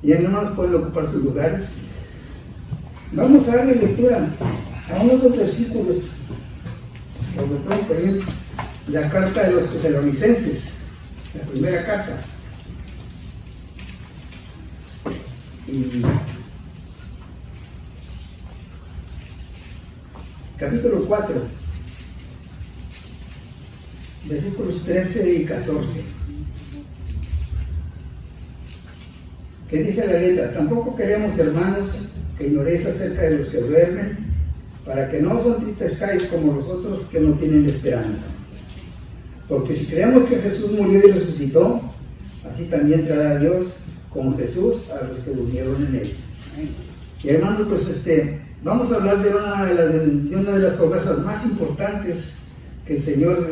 Y hermanos pueden ocupar sus lugares. Vamos a darle lectura a unos dos versículos. Por lo pronto, ahí la carta de los Tesalonicenses, la primera carta. Y capítulo 4, versículos 13 y 14. ¿Qué dice la letra? Tampoco queremos, hermanos, que ignoréis acerca de los que duermen, para que no os entristezcáis como los otros que no tienen esperanza. Porque si creemos que Jesús murió y resucitó, así también traerá Dios con Jesús a los que durmieron en él. Y hermanos, pues vamos a hablar de una de las promesas más importantes que el Señor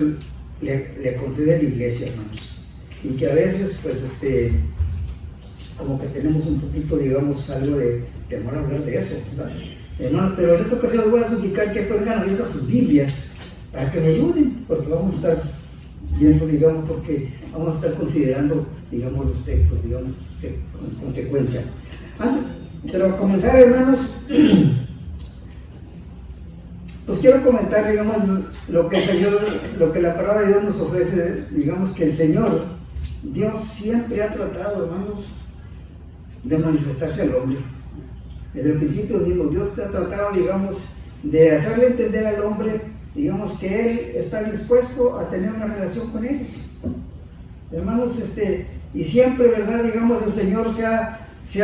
le concede a la iglesia, hermanos. Y que a veces, pues, como que tenemos un poquito, digamos, algo de temor a hablar de eso, ¿verdad? Hermanos, pero en esta ocasión les voy a suplicar que pongan abiertas sus Biblias para que me ayuden, porque vamos a estar viendo, digamos, porque vamos a estar considerando, digamos, los textos, digamos, con consecuencia. Antes de comenzar, hermanos, pues quiero comentar, digamos, lo que la palabra de Dios nos ofrece. Digamos que el Señor, Dios siempre ha tratado, hermanos, de manifestarse al hombre. Desde el principio mismo, Dios te ha tratado, digamos, de hacerle entender al hombre, digamos, que Él está dispuesto a tener una relación con Él. Hermanos, y siempre, ¿verdad? Digamos, el Señor se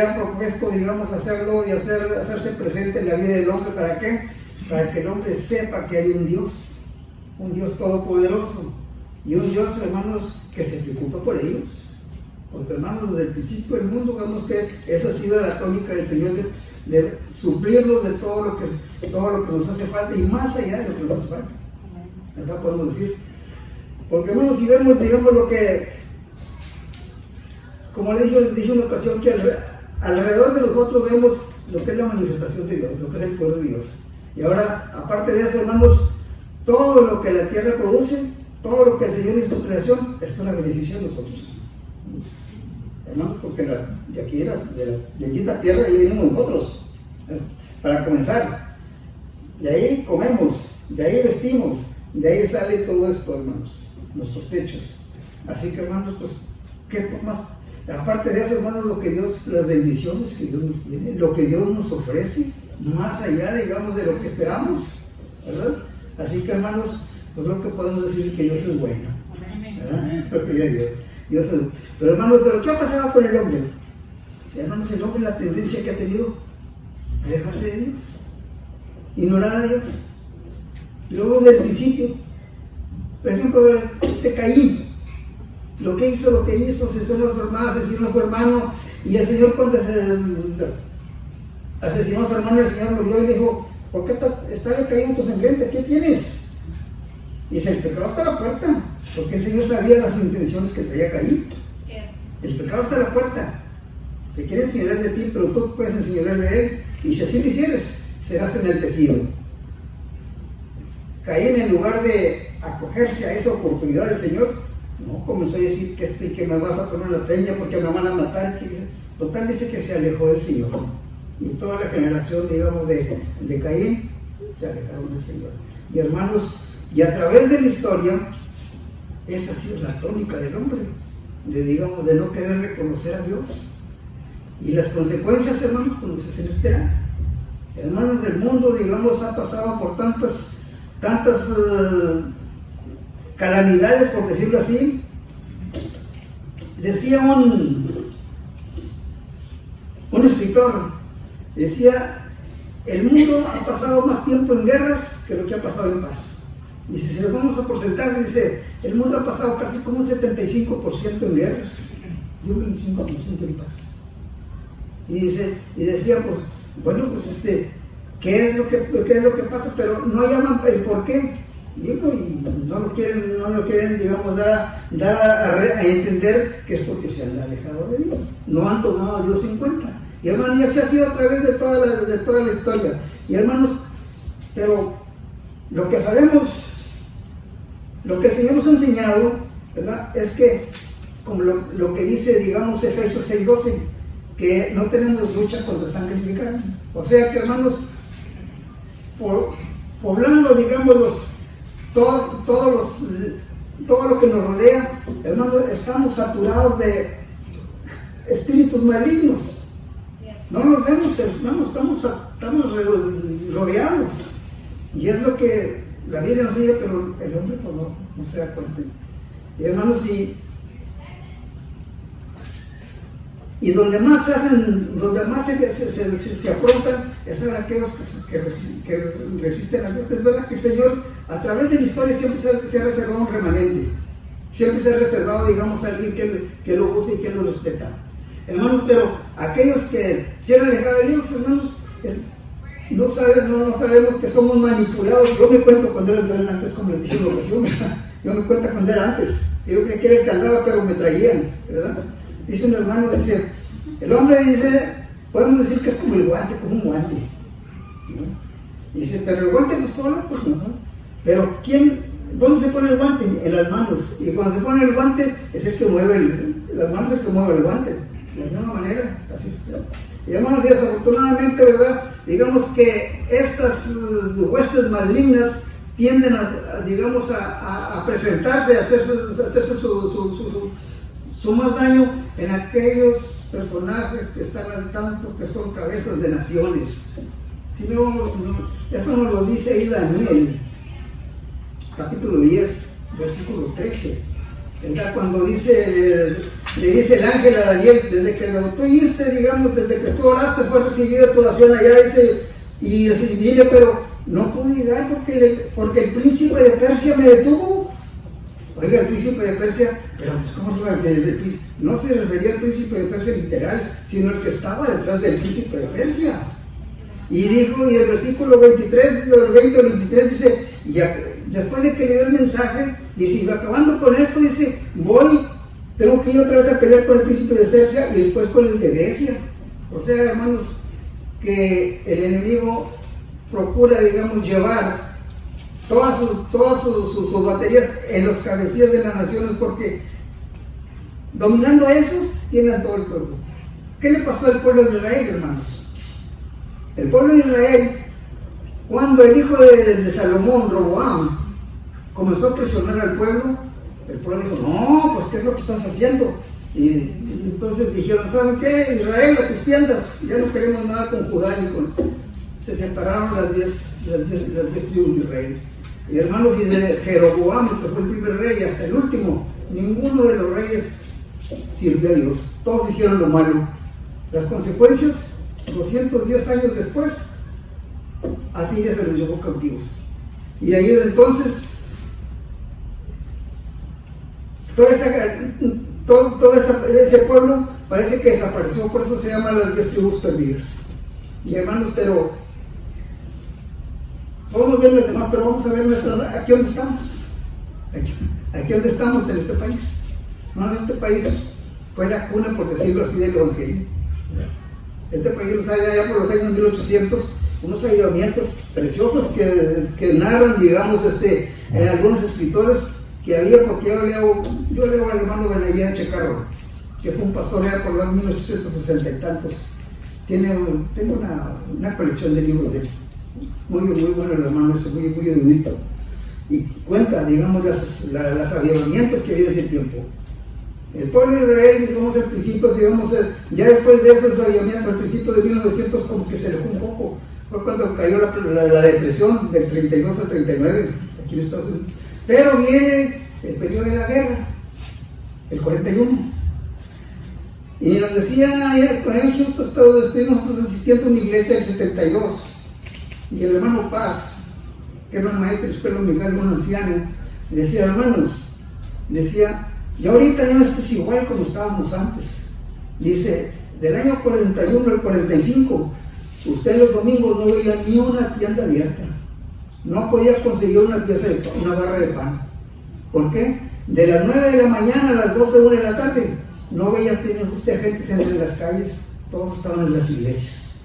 ha propuesto, digamos, hacerlo y hacerse presente en la vida del hombre. ¿Para qué? Para que el hombre sepa que hay un Dios todopoderoso, y un Dios, hermanos, que se preocupa por ellos. Porque, hermanos, desde el principio del mundo, vemos que esa ha sido la tónica del Señor, de suplirnos de todo lo que nos hace falta, y más allá de lo que nos hace falta, ¿verdad? Podemos decir. Porque, hermanos, si vemos, digamos, lo que, como les dije en una ocasión, que alrededor de nosotros vemos lo que es la manifestación de Dios, lo que es el poder de Dios. Y ahora, aparte de eso, hermanos, todo lo que la tierra produce, todo lo que el Señor hizo en su creación, es para beneficio de nosotros. Hermanos, porque de aquí, de la bendita tierra, ahí venimos nosotros, para comenzar. De ahí comemos, de ahí vestimos, de ahí sale todo esto, hermanos, nuestros techos. Así que, hermanos, pues, ¿qué más? Aparte de eso, hermanos, lo que Dios, las bendiciones que Dios nos tiene, lo que Dios nos ofrece, más allá, digamos, de lo que esperamos, ¿verdad? Así que, hermanos, pues creo que podemos decir que Dios es bueno, ¿verdad? Pero, hermanos, ¿qué ha pasado con el hombre? Hermanos, el hombre, la tendencia que ha tenido a alejarse de Dios, ignorar a Dios. Y luego desde el principio, por ejemplo, de Caín, lo que hizo, asesinó a su hermano, y el Señor, cuando asesinó a su hermano, el Señor lo vio y le dijo: ¿por qué está decaído tu semblante? ¿Qué tienes? Dice: el pecado está a la puerta, porque el Señor sabía las intenciones que traía Caín. El pecado está a la puerta, se quiere enseñar de ti, pero tú puedes enseñar de él, y si así lo hicieres, serás enaltecido. Caín, en lugar de acogerse a esa oportunidad del Señor, no comenzó a decir que me vas a poner una feña porque me van a matar. Total, dice que se alejó del Señor, y toda la generación, digamos, de Caín se alejaron del Señor. Y, hermanos, y a través de la historia, esa ha sido la tónica del hombre, de no querer reconocer a Dios. Y las consecuencias, hermanos, pues nos hacen esperar. Hermanos, el mundo, digamos, ha pasado por tantas calamidades, por decirlo así. Decía un escritor, decía: el mundo ha pasado más tiempo en guerras que lo que ha pasado en paz. Dice, si nos vamos a porcentaje, dice, el mundo ha pasado casi como un 75% en guerras y un 25% en paz. Y decía, pues, bueno, pues ¿qué es lo que pasa? Pero no llaman el por qué. Digo, y no lo quieren, digamos, dar a entender que es porque se han alejado de Dios. No han tomado a Dios en cuenta. Y, hermanos, ya se ha sido a través de toda la historia. Y, hermanos, pero lo que sabemos, lo que el Señor nos ha enseñado, ¿verdad?, es que, como lo que dice, digamos, Efesios 6:12, que no tenemos lucha contra sangre y carne. O sea que, hermanos, poblando, digamos, todo lo que nos rodea, hermanos, estamos saturados de espíritus malignos. No nos vemos, pero estamos rodeados. Y es lo que la Biblia nos dice, pero el hombre pues, no se da cuenta. Y hermanos, y donde más se afrontan, es en aquellos que resisten a Dios. Es verdad que el Señor, a través de la historia, siempre se ha reservado un remanente. Siempre se ha reservado, digamos, a alguien que lo busca y que lo respeta. Hermanos, pero aquellos que se han alejado de Dios, hermanos, no sabemos que somos manipulados. Yo me cuento cuando era antes, como les dije en la ocasión, ¿verdad? Yo me cuento cuando era antes. Yo creía que era el que andaba, pero me traían, ¿verdad? Dice un hermano, dice, el hombre dice, podemos decir que es como el guante, como un guante, ¿no? Dice, pero el guante pues solo, pues no. Pero ¿dónde se pone el guante? En las manos. Y cuando se pone el guante, es el que mueve las manos, es el que mueve el guante. De la misma manera, así es. Y hermanos, y desafortunadamente, ¿verdad? Digamos que estas huestes malignas tienden a presentarse, a hacerse su más daño en aquellos personajes que están al tanto, que son cabezas de naciones. Si no, esto nos lo dice ahí Daniel, capítulo 10, versículo 13. ¿Verdad? Cuando le dice el ángel a Daniel, desde que tú oíste, digamos, desde que tú oraste, fue recibida tu oración allá, y vine, pero no pude llegar porque el príncipe de Persia me detuvo. Oiga, el príncipe de Persia, pero pues ¿cómo no se refería al príncipe de Persia literal, sino el que estaba detrás del príncipe de Persia? Y dijo, y el versículo 23, del 20 al 23 dice, después de que le dio el mensaje, dice, y acabando con esto, dice, tengo que ir otra vez a pelear con el príncipe de Persia y después con el de Grecia. O sea, hermanos, que el enemigo procura, digamos, llevar todas sus baterías en los cabecillas de las naciones, porque dominando a esos, tienen a todo el pueblo. ¿Qué le pasó al pueblo de Israel, hermanos? El pueblo de Israel, cuando el hijo de Salomón, Roboam, comenzó a presionar al pueblo, el pueblo dijo, no, pues ¿qué es lo que estás haciendo? Y entonces dijeron, ¿saben qué? Israel, a tus tiendas, ya no queremos nada con Judá ni con... Se separaron las 10 tribus de Israel. Y hermanos, y de Jeroboam, que fue el primer rey, hasta el último, ninguno de los reyes sirvió a Dios. Todos hicieron lo malo. Las consecuencias, 210 años después, Asiria se los llevó cautivos. Y ahí desde entonces, todo ese pueblo parece que desapareció, por eso se llaman las 10 tribus perdidas. Y hermanos, pero podemos ver las demás, pero vamos a ver aquí donde estamos. Aquí donde estamos en este país. No, este país fue la cuna, por decirlo así, del evangelio. Este país sale allá por los años 1800, unos avivamientos preciosos que narran, digamos, en algunos escritores que había, porque yo leo al hermano Benayán Checarro, que fue un pastor allá por los años 1860 y tantos. Tengo una colección de libros de él. Muy bueno el hermano, ese, muy erudito. Y cuenta, digamos, los avivamientos que había en ese tiempo. El pueblo de Israel, digamos, al principio, digamos, ya después de esos avivamientos, al principio de 1900, como que se alejó un poco. Fue cuando cayó la depresión del 32 al 39, aquí en Estados Unidos. Pero viene el periodo de la guerra, el 41. Y nos decía, en Houston estuvimos asistiendo a una iglesia del 72. Y el hermano Paz, que era un maestro de escuela dominical, un anciano, decía, hermanos, y ahorita ya no es igual como estábamos antes. Dice, del año 41 al 45, usted los domingos no veía ni una tienda abierta. No podía conseguir una barra de pan. ¿Por qué? De las 9 de la mañana a las 12 de la tarde, no veía usted gente en las calles, todos estaban en las iglesias.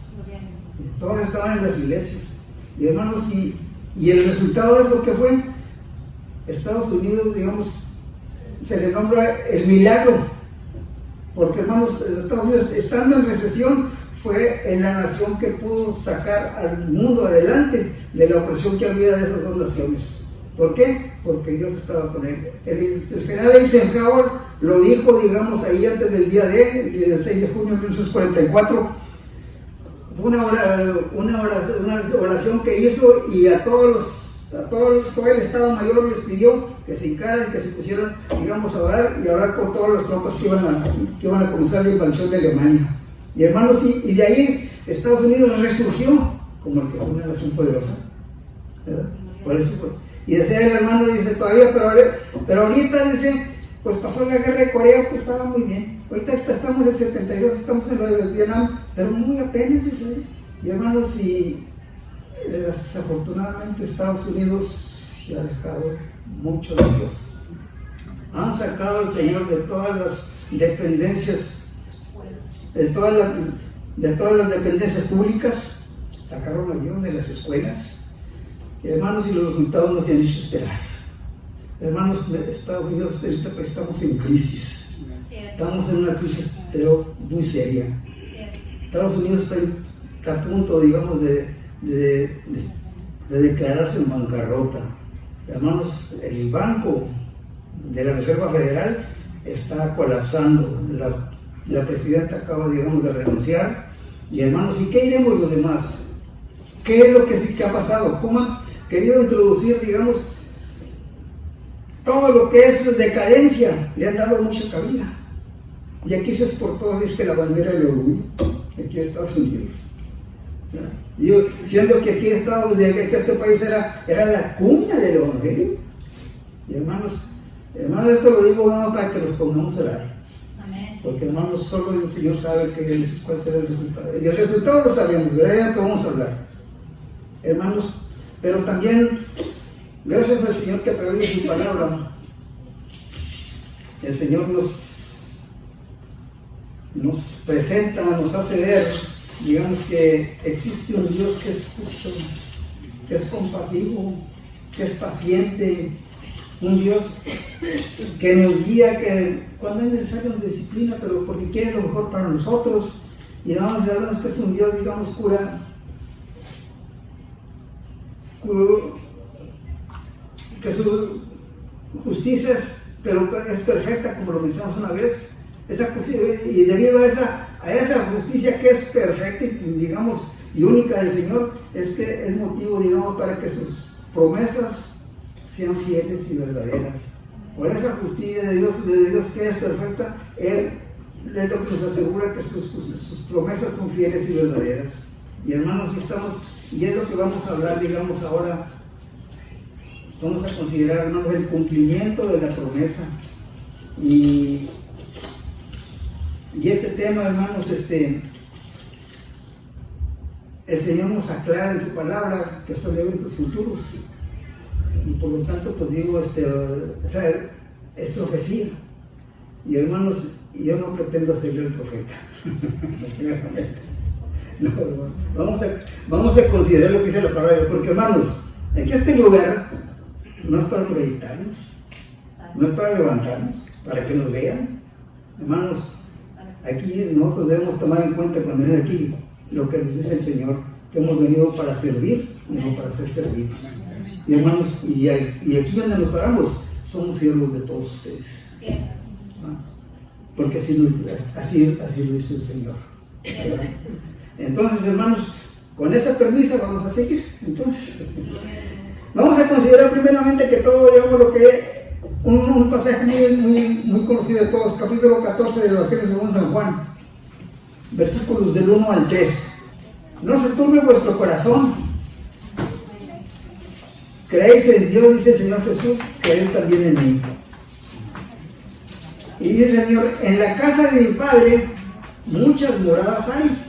Todos estaban en las iglesias. Y hermanos, y el resultado de eso, ¿qué fue? Estados Unidos, digamos, se le nombra el milagro porque hermanos, Estados Unidos, estando en recesión, fue en la nación que pudo sacar al mundo adelante de la opresión que había de esas dos naciones. ¿Por qué? Porque Dios estaba con él. El general Eisenhower lo dijo, digamos, ahí antes del día de él, el 6 de junio de 1944, una oración que hizo, y a todo el Estado Mayor les pidió que se hincaran, que se pusieran, digamos, a orar y a orar por todas las tropas que iban a comenzar la invasión de Alemania. Y hermanos, y de ahí Estados Unidos resurgió como el que fue una nación poderosa, ¿verdad? Por eso fue. Y decía el hermano, dice, todavía, pero ahorita, dice, pues pasó la guerra de Corea, pues estaba muy bien. Ahorita estamos en el 72, estamos en lo de Vietnam, pero muy apenas, dice. Y hermanos, y desafortunadamente Estados Unidos se ha dejado mucho de Dios. Han sacado al Señor de todas las dependencias, de todas las dependencias públicas, sacaron a Dios de las escuelas. Hermanos, y los resultados nos han hecho esperar. Hermanos, Estados Unidos, estamos en crisis. Estamos en una crisis, pero muy seria. Estados Unidos está a punto, digamos, de declararse en bancarrota. Hermanos, el Banco de la Reserva Federal está colapsando. La presidenta acaba, digamos, de renunciar. Y hermanos, ¿y qué iremos los demás? ¿Qué es lo que sí que ha pasado? ¿Cómo han querido introducir, digamos, todo lo que es decadencia? Le han dado mucha cabida. Y aquí se exportó, dice, la bandera del orgullo, aquí a Estados Unidos. Digo, siendo que aquí este país era la cuna del evangelio. Y hermanos, esto lo digo, bueno, para que nos pongamos a orar. Porque hermanos, solo el Señor sabe cuál será el resultado. Y el resultado lo sabemos, ¿verdad? Ya que vamos a hablar. Hermanos, pero también, gracias al Señor que a través de su palabra, el Señor nos presenta, nos hace ver, digamos, que existe un Dios que es justo, que es compasivo, que es paciente, un Dios que nos guía, que cuando es necesario nos disciplina, pero porque quiere lo mejor para nosotros. Y vamos a hablar que es un Dios, digamos, que su justicia es perfecta, como lo mencionamos una vez. Y debido a esa justicia que es perfecta y, digamos, y única del Señor, es que es motivo, digamos, para que sus promesas sean fieles y verdaderas. Por esa justicia de Dios que es perfecta, Él es lo que nos asegura que sus promesas son fieles y verdaderas. Y hermanos, y es lo que vamos a hablar, digamos, ahora. Vamos a considerar, hermanos, el cumplimiento de la promesa. Y este tema, hermanos, el Señor nos aclara en su palabra que son eventos futuros. Y por lo tanto, pues digo, es profecía. Y hermanos, yo no pretendo serle el profeta. No, vamos a considerar lo que dice la palabra de Dios, porque hermanos, aquí este lugar no es para proyectarnos, no es para levantarnos, para que nos vean. Hermanos, aquí nosotros debemos tomar en cuenta cuando viene aquí lo que nos dice el Señor, que hemos venido para servir y no para ser servidos. Y hermanos, y aquí donde nos paramos, somos siervos de todos ustedes. Porque así lo hizo el Señor. Entonces, hermanos, con esa premisa vamos a seguir. Entonces, vamos a considerar primeramente que todo, digamos, lo que un pasaje muy conocido de todos, capítulo 14 del Evangelio según San Juan, versículos del 1 al 3. No se turbe vuestro corazón. Creéis en Dios, dice el Señor Jesús, creed también en mí. Y dice el Señor, en la casa de mi Padre muchas moradas hay.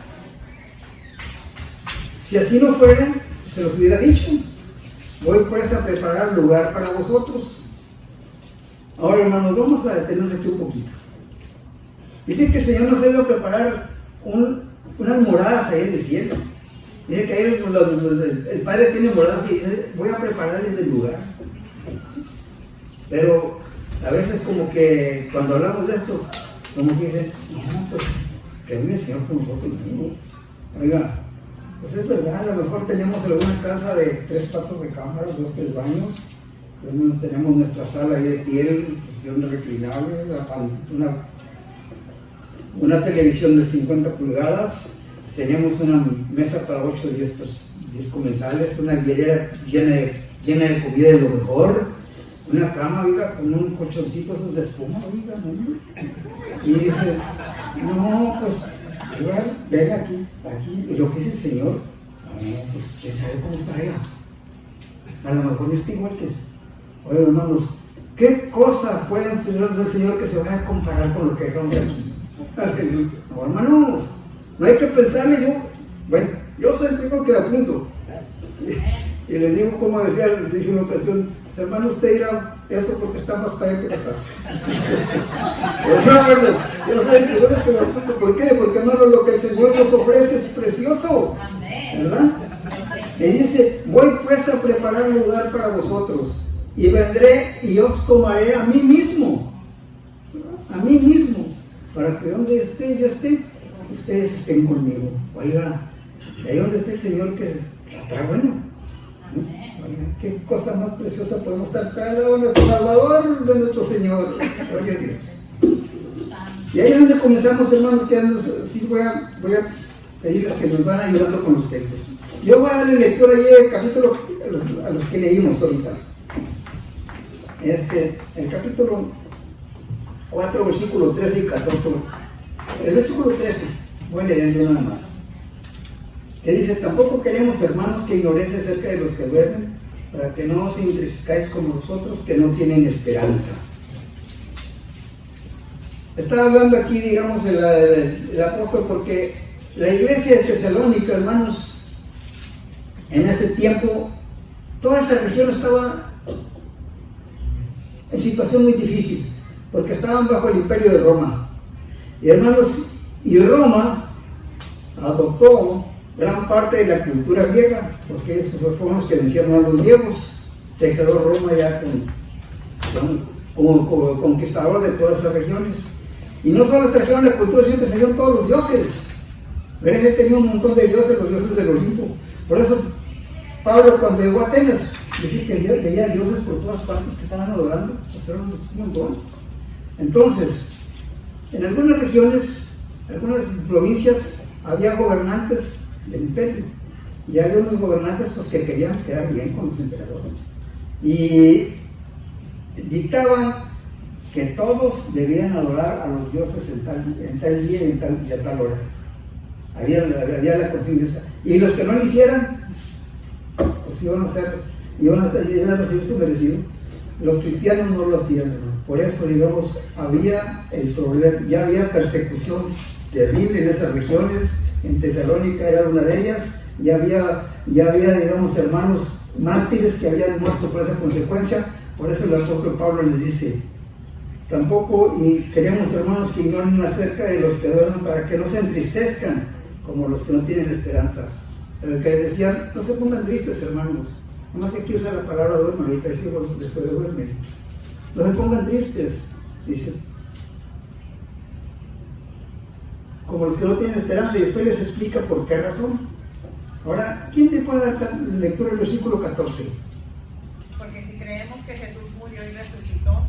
Si así no fuera, se los hubiera dicho. Voy pues a preparar lugar para vosotros. Ahora, hermanos, vamos a detenernos aquí un poquito. Dice que el Señor nos ha ido a preparar unas moradas ahí en el cielo. Dice que ahí el Padre tiene moradas y dice, voy a prepararles el lugar. Pero a veces como que cuando hablamos de esto, como que dicen, no, pues que vive el Señor con nosotros, ¿no? Oiga, pues es verdad, a lo mejor tenemos alguna casa de 3, 4 recámaras, 2, 3 baños, tenemos nuestra sala ahí de piel, posición reclinable, una televisión de 50 pulgadas, tenemos una mesa para 8 o 10 comensales, una hielera llena de comida de lo mejor, una cama, oiga, con un colchoncito esos de espuma, oiga, ¿no? Y dice, no, pues, oiga, ven aquí, lo que dice el Señor, no, pues, quién sabe cómo está allá. A lo mejor no está igual que este. Oiga, hermanos, ¿qué cosa puede entregarnos el Señor que se vaya a comparar con lo que dejamos aquí? No, hermanos, no hay que pensarle yo soy el primero que apunto. Y les digo, como decía, dije una ocasión, hermano, usted dirá eso porque está más para allá que para acá. Yo soy el primero que me apunto. ¿Por qué? Porque, hermano, lo que el Señor nos ofrece es precioso, ¿verdad? Y dice, voy pues a preparar un lugar para vosotros, y vendré y os tomaré a mí mismo, para que donde esté yo esté, ustedes estén conmigo. Oiga, ahí donde esté el Señor que tratará bueno. Oiga, qué cosa más preciosa podemos estar tratando de nuestro Salvador, de nuestro Señor. Gloria a Dios. Y ahí es donde comenzamos, hermanos, que sí voy a pedirles que nos van ayudando con los textos. Yo voy a darle lectura ahí del capítulo a los que leímos ahorita. El capítulo 4, versículo 13 y 14. El versículo 13, voy a leer yo nada más. Que dice, tampoco queremos, hermanos, que ignoréis acerca de los que duermen, para que no os entristezcáis como nosotros que no tienen esperanza. Está hablando aquí, digamos, el apóstol, porque la iglesia de Tesalónica, hermanos, en ese tiempo, toda esa región estaba en situación muy difícil, porque estaban bajo el imperio de Roma. Y hermanos, y Roma adoptó gran parte de la cultura griega, porque estos fueron los que vencieron a los griegos. Se quedó Roma ya como conquistador de todas esas regiones. Y no solo trajeron la cultura, sino que trajeron todos los dioses. Grecia tenía un montón de dioses, los dioses del Olimpo. Por eso Pablo, cuando llegó a Atenas, decía que veía dioses por todas partes que estaban adorando, pues eran un montón. Entonces, en algunas regiones, algunas provincias, había gobernantes del imperio, y había unos gobernantes pues, que querían quedar bien con los emperadores, y dictaban que todos debían adorar a los dioses en tal día y a tal hora. Había la conciencia, y los que no lo hicieran, pues iban a recibir su merecido. Los cristianos no lo hacían, ¿no? Por eso, digamos, había el problema, ya había persecución terrible en esas regiones. En Tesalónica era una de ellas, ya había, digamos, hermanos mártires que habían muerto por esa consecuencia. Por eso el apóstol Pablo les dice, tampoco y queremos, hermanos, que ignoren acerca de los que duermen, para que no se entristezcan como los que no tienen esperanza. El que les decían, no se pongan tristes, hermanos. Nomás que aquí usa la palabra duermen, ahorita decimos eso de duermen. No se pongan tristes, dice. Como los que no tienen esperanza, y después les explica por qué razón. Ahora, ¿quién te puede dar lectura del versículo 14? Porque si creemos que Jesús murió y resucitó,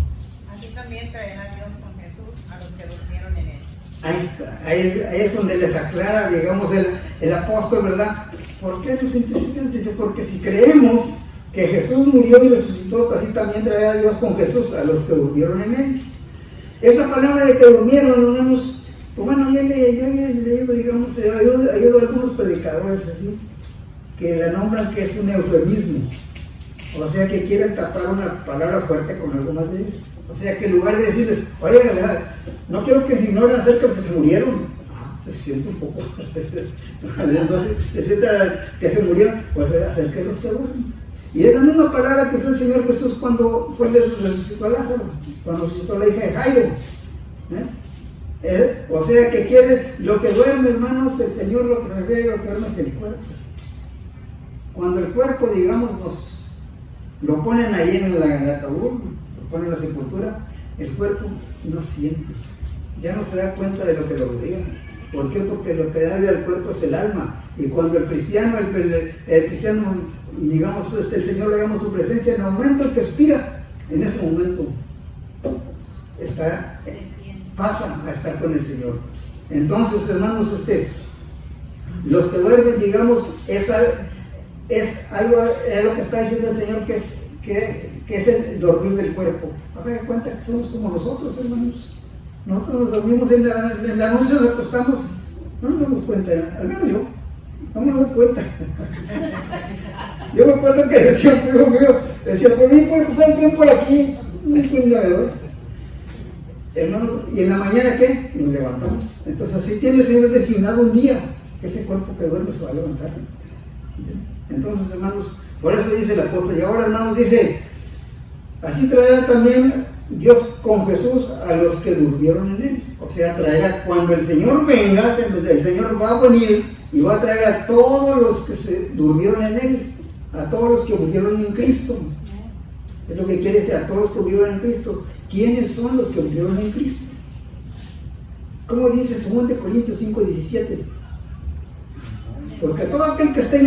así también traerá Dios con Jesús a los que durmieron en él. Ahí está, ahí es donde les aclara, digamos, el apóstol, ¿verdad? ¿Por qué nos entristecen? Dice, porque si creemos que Jesús murió y resucitó, así también traerá Dios con Jesús a los que durmieron en él. Esa palabra de que durmieron, hermanos, pues bueno, yo he leído, digamos, he oído algunos predicadores así, que la nombran que es un eufemismo, o sea que quieren tapar una palabra fuerte con algo más débil. O sea que en lugar de decirles, oye, no quiero que se ignoren acerca de que se murieron, se siente un poco, entonces, que se murieron, pues acerca de los que duermen. Y es la misma palabra que usó el Señor Jesús cuando resucitó a Lázaro, cuando resucitó a la hija de Jairo. O sea que quiere lo que duerme, hermanos, el Señor lo que se refiere a lo que duerme es el cuerpo. Cuando el cuerpo, digamos, nos lo ponen ahí en el ataúd, lo ponen en la sepultura, el cuerpo no siente. ya no se da cuenta de lo que lo rodea. ¿Por qué? Porque lo que da vida al cuerpo es el alma. Y cuando el cristiano, digamos, el Señor le damos su presencia, en el momento en que expira, en ese momento pasa a estar con el Señor. Entonces, hermanos, los que duermen, digamos, es algo que está diciendo el Señor, que es el dormir del cuerpo. Haga de cuenta que somos como nosotros, hermanos. Nosotros nos dormimos en la noche, nos acostamos, no nos damos cuenta, al menos yo, no me doy cuenta. Yo me acuerdo que decía un primo mío, por mí puede pasar el tren por aquí, no hay cuenta de ver. Hermano, ¿y en la mañana qué? Nos levantamos. Entonces así tiene el Señor designado un día, que ese cuerpo que duerme se va a levantar. Entonces, hermanos, por eso dice el apóstol, y ahora, hermanos, dice, así traerá también Dios con Jesús a los que durmieron en él. O sea, traerá, cuando el Señor venga, el Señor va a venir y va a traer a todos los que se durmieron en él, a todos los que murieron en Cristo. Es lo que quiere decir, a todos los que murieron en Cristo. ¿Quiénes son los que murieron en Cristo? ¿Cómo dice 2 Corintios 5:17? Porque todo aquel que está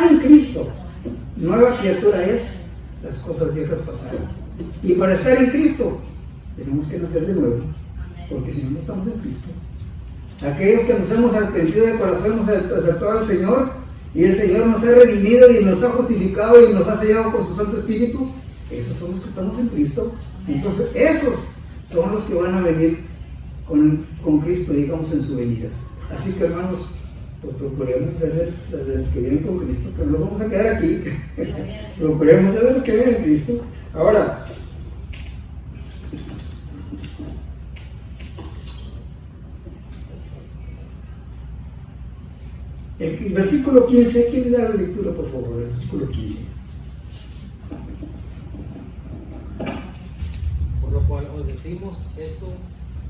en Cristo, nueva criatura es, las cosas viejas pasaron. Y para estar en Cristo, tenemos que nacer de nuevo, porque si no, no estamos en Cristo. Aquellos que nos hemos arrepentido de corazón, hemos aceptado al Señor, y el Señor nos ha redimido y nos ha justificado y nos ha sellado con su Santo Espíritu, esos son los que estamos en Cristo. Entonces, esos son los que van a venir con Cristo, digamos, en su venida. Así que, hermanos, pues procuremos ser de los que vienen con Cristo, pero no vamos a quedar aquí. Procuremos ser de los que vienen en Cristo. Ahora, el versículo 15, ¿quién le da la lectura, por favor? El versículo 15. Por lo cual os decimos esto,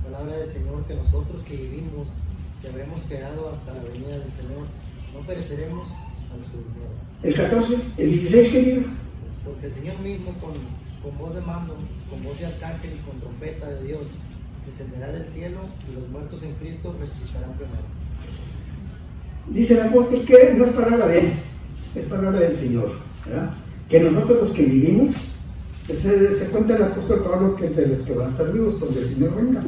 palabra del Señor, que nosotros que vivimos, que habremos quedado hasta la venida del Señor, no pereceremos a los que durmieron. El 14, el 16, ¿qué diga? Porque el Señor mismo, con voz de mando, con voz de arcángel y con trompeta de Dios, descenderá del cielo, y los muertos en Cristo resucitarán primero. Dice el apóstol que no es palabra de él, es palabra del Señor, ¿verdad? Que nosotros los que vivimos, se cuenta el apóstol Pablo que entre los que van a estar vivos, porque el Señor venga.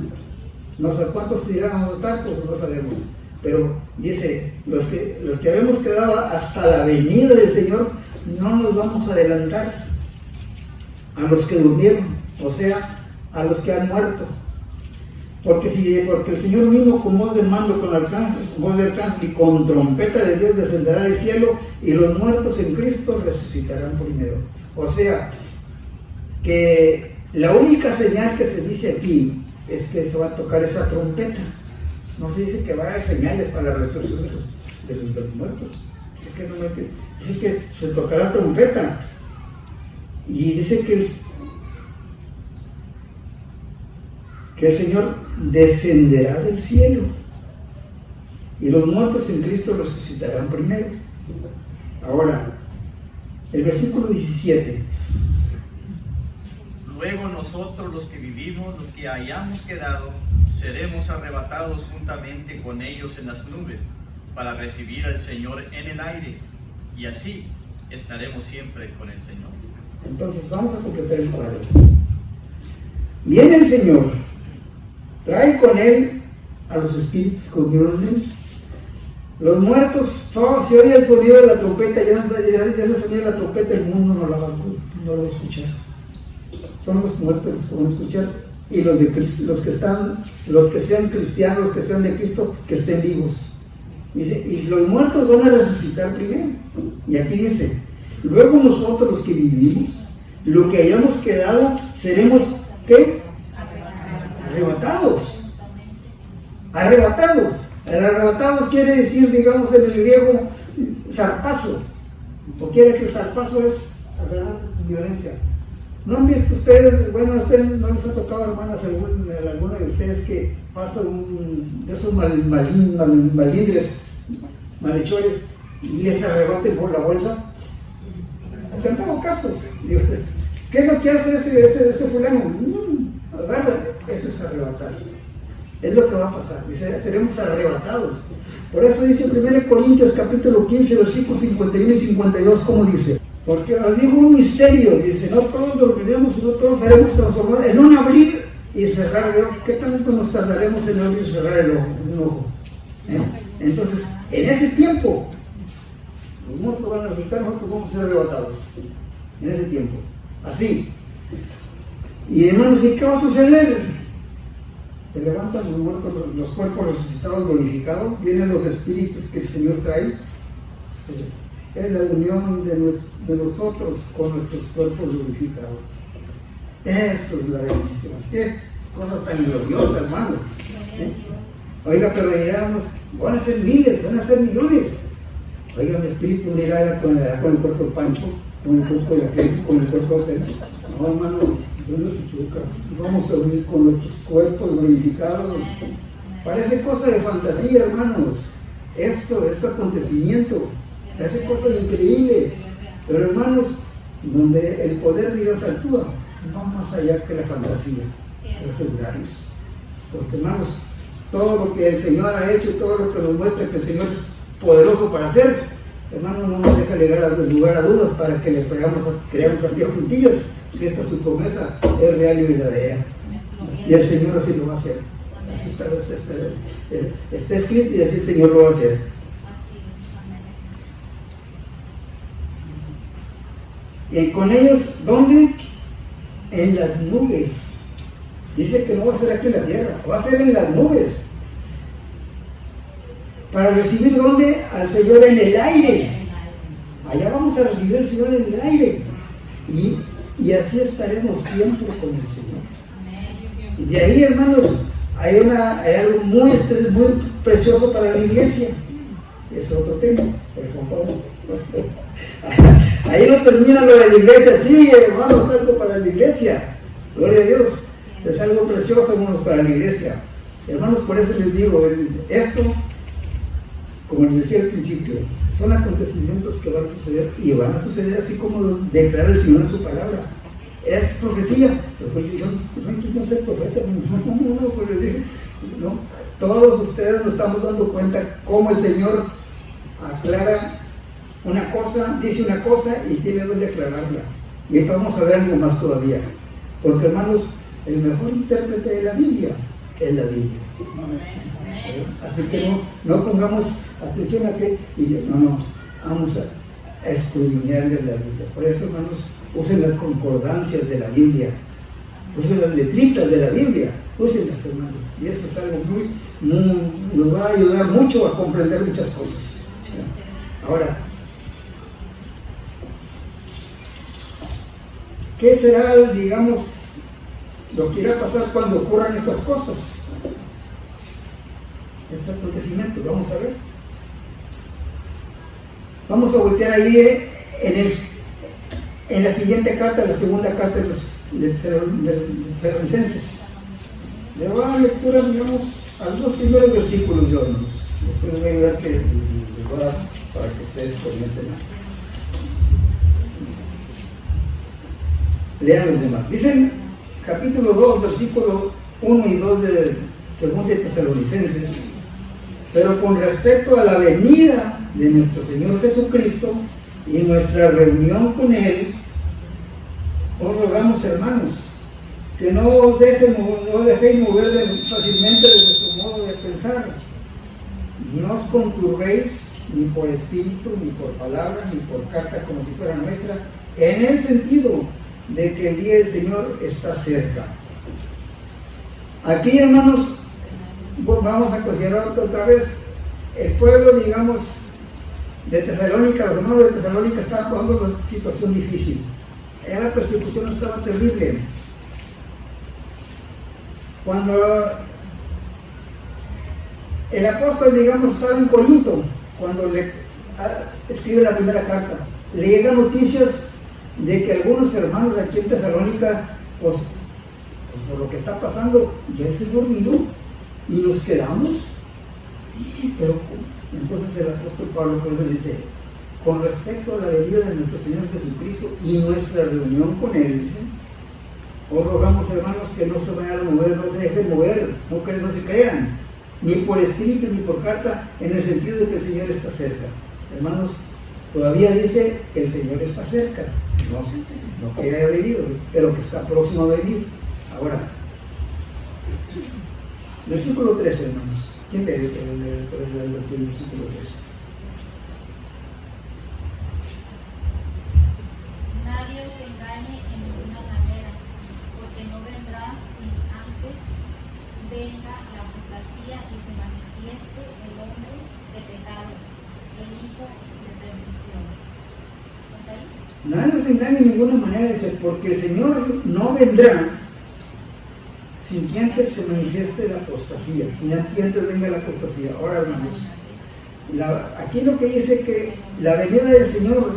No sé cuántos irán a estar, pues no sabemos. Pero dice, los que habremos quedado hasta la venida del Señor, no nos vamos a adelantar a los que durmieron, o sea, a los que han muerto. Porque el Señor mismo con voz de mando, con voz de arcángel y con trompeta de Dios descenderá del cielo, y los muertos en Cristo resucitarán primero. O sea, que la única señal que se dice aquí es que se va a tocar esa trompeta. No se dice que va a haber señales para la resurrección de los muertos. Dice que se tocará trompeta. Y dice que el Señor descenderá del cielo. Y los muertos en Cristo resucitarán primero. Ahora, el versículo 17. Luego nosotros los que vivimos, los que hayamos quedado, seremos arrebatados juntamente con ellos en las nubes, para recibir al Señor en el aire, y así estaremos siempre con el Señor. Entonces vamos a completar el cuadro. Viene el Señor, trae con él a los espíritus que durmieron en él. Los muertos, se oye el sonido de la trompeta, ya se sonido de la trompeta, el mundo no la va a escuchar. Son los muertos los que van a escuchar, y los que sean cristianos, los que sean de Cristo, que estén vivos. Dice, y los muertos van a resucitar primero. Y aquí dice, luego nosotros los que vivimos, lo que hayamos quedado, seremos, ¿qué? Arrebatados. El arrebatados quiere decir, digamos en el griego, zarpazo. O quiere que el zarpazo es agarrar violencia. ¿No han visto ustedes, bueno, a ustedes no les ha tocado, hermanas, alguna de ustedes que pasa de esos malindres, malhechores, y les arrebaten por la bolsa? Se han dado casos. ¿Qué es lo que hace ese fulano? Agarra, eso es arrebatar. Es lo que va a pasar. Dice, seremos arrebatados. Por eso dice en 1 Corintios capítulo 15, versículos 51 y 52, ¿cómo dice? Porque os digo un misterio, dice, no todos dormiremos, no todos seremos transformados en un abrir y cerrar de ojo. ¿Qué tanto nos tardaremos en abrir y cerrar el ojo? Un ojo. Entonces, en ese tiempo, los muertos van a resultar, nosotros vamos a ser arrebatados. En ese tiempo. Así. Y hermanos, ¿y qué va a suceder? Se levantan los muertos, los cuerpos resucitados, glorificados, vienen los espíritus que el Señor trae. Es la unión de nosotros con nuestros cuerpos glorificados. Eso es la bendición. Qué cosa tan gloriosa, hermanos. Oiga, pero digamos, van a ser miles, van a ser millones. Oiga, mi espíritu unirá con el cuerpo de Pancho, con el cuerpo de aquel, con el cuerpo de aquel. No, hermano, Dios no se equivoca. Vamos a unir con nuestros cuerpos glorificados. Parece cosa de fantasía, hermanos. Este acontecimiento, parece cosa increíble. Pero, hermanos, donde el poder de Dios actúa, va más allá que la fantasía, los celulares. Porque, hermanos, todo lo que el Señor ha hecho y todo lo que nos muestra que el Señor es poderoso para hacer, hermano, no nos deja lugar a dudas para que le creamos a pie juntillas que esta su promesa es real y verdadera. Y el Señor así lo va a hacer. Así está escrito y así el Señor lo va a hacer. Y con ellos, ¿dónde? En las nubes. Dice que no va a ser aquí en la tierra, va a ser en las nubes. Para recibir, ¿dónde? Al Señor en el aire. Allá vamos a recibir al Señor en el aire. Y así estaremos siempre con el Señor. Y de ahí, hermanos, hay algo muy precioso para la iglesia. Es otro tema. Ahí no termina lo de la iglesia. Sigue, hermanos, algo para la iglesia. Gloria a Dios. Es algo precioso, hermanos, para la iglesia. Hermanos, por eso les digo, esto, como les decía al principio, son acontecimientos que van a suceder y van a suceder así como lo declara el Señor en su palabra. Es profecía. Yo no soy profeta, no. Todos ustedes nos estamos dando cuenta cómo el Señor aclara una cosa, dice una cosa y tiene donde aclararla. Y ahí vamos a ver algo más todavía. Porque, hermanos, el mejor intérprete de la Biblia es la Biblia. Así que no pongamos atención a que, no, vamos a escudriñar de la Biblia. Por eso, hermanos, usen las concordancias de la Biblia, usen las letritas de la Biblia, úsenlas, hermanos. Y eso es algo nos va a ayudar mucho a comprender muchas cosas. Ahora, ¿qué será, digamos, lo que irá a pasar cuando ocurran estas cosas? Estos acontecimientos, vamos a ver. Vamos a voltear ahí en la siguiente carta, la segunda carta de los Tesalonicenses. Le voy a dar lectura, digamos, a los dos primeros versículos, yo, hermanos. Después les voy a ayudar para que ustedes comiencen a lean los demás. Dicen, capítulo 2, versículo 1 y 2 de 2 de Tesalonicenses: pero con respecto a la venida de nuestro Señor Jesucristo y nuestra reunión con Él, os rogamos, hermanos, que no os dejéis mover fácilmente de vuestro modo de pensar, ni os conturbéis ni por espíritu, ni por palabra, ni por carta como si fuera nuestra, en el sentido de que el día del Señor está cerca. Aquí, hermanos, vamos a considerar otra vez el pueblo, digamos, de Tesalónica. Los hermanos de Tesalónica estaban pasando una situación difícil. La persecución estaba terrible. Cuando el apóstol, digamos, estaba en Corinto, cuando le escribe la primera carta, le llegan noticias de que algunos hermanos de aquí en Tesalónica, pues por lo que está pasando, ya el Señor miró y nos quedamos. Pero entonces el apóstol Pablo por eso dice: con respecto a la venida de nuestro Señor Jesucristo y nuestra reunión con Él, dice, Os rogamos, hermanos, que no se vayan a mover, no se dejen mover, no se crean, ni por escrito ni por carta, en el sentido de que el Señor está cerca. Hermanos, todavía dice que el Señor está cerca, no que haya venido, pero que está próximo a venir. Ahora, versículo 3, hermanos. ¿Quién lee el versículo 3? Nadie os engañe en ninguna manera, porque no vendrá sin antes venga la apostasía y se manifieste el hombre de pecado, el hijo de perdición. ¿Está ahí? Nadie os engañe en ninguna manera, dice, porque el Señor no vendrá sin que antes se manifieste la apostasía, sin que antes venga la apostasía. Ahora, hermanos, aquí lo que dice que la venida del Señor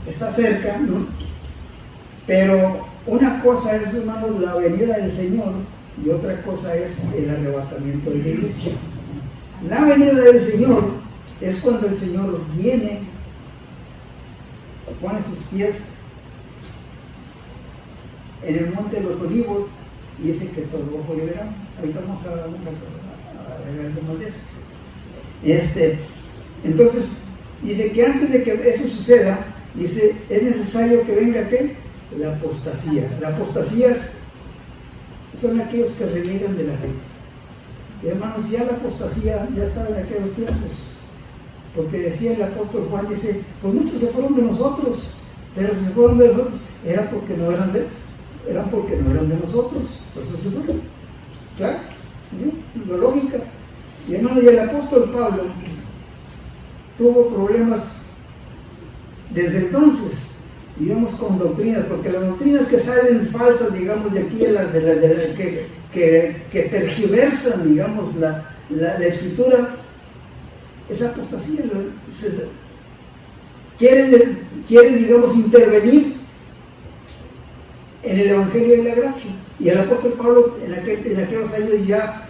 está cerca, ¿no? Pero una cosa es, hermanos, la venida del Señor y otra cosa es el arrebatamiento de la iglesia. La venida del Señor es cuando el Señor viene, pone sus pies en el monte de los olivos y dice que todo ojo le verá. Ahorita vamos a ver algo más de eso. Entonces, dice que antes de que eso suceda, dice, es necesario que venga ¿qué? La apostasía. La apostasía son aquellos que reniegan de la fe. Y hermanos, ya la apostasía ya estaba en aquellos tiempos. Porque decía el apóstol Juan, dice, pues muchos se fueron de nosotros, pero si se fueron de nosotros, era porque no eran de nosotros. Por eso se fueron. Claro, ¿no? La lógica. Y hermanos, y el apóstol Pablo tuvo problemas desde entonces, digamos, con doctrinas, porque las doctrinas que salen falsas, digamos, de aquí, que tergiversan, digamos, la escritura, esa apostasía, quieren, digamos, intervenir en el Evangelio de la gracia. Y el apóstol Pablo en aquellos años ya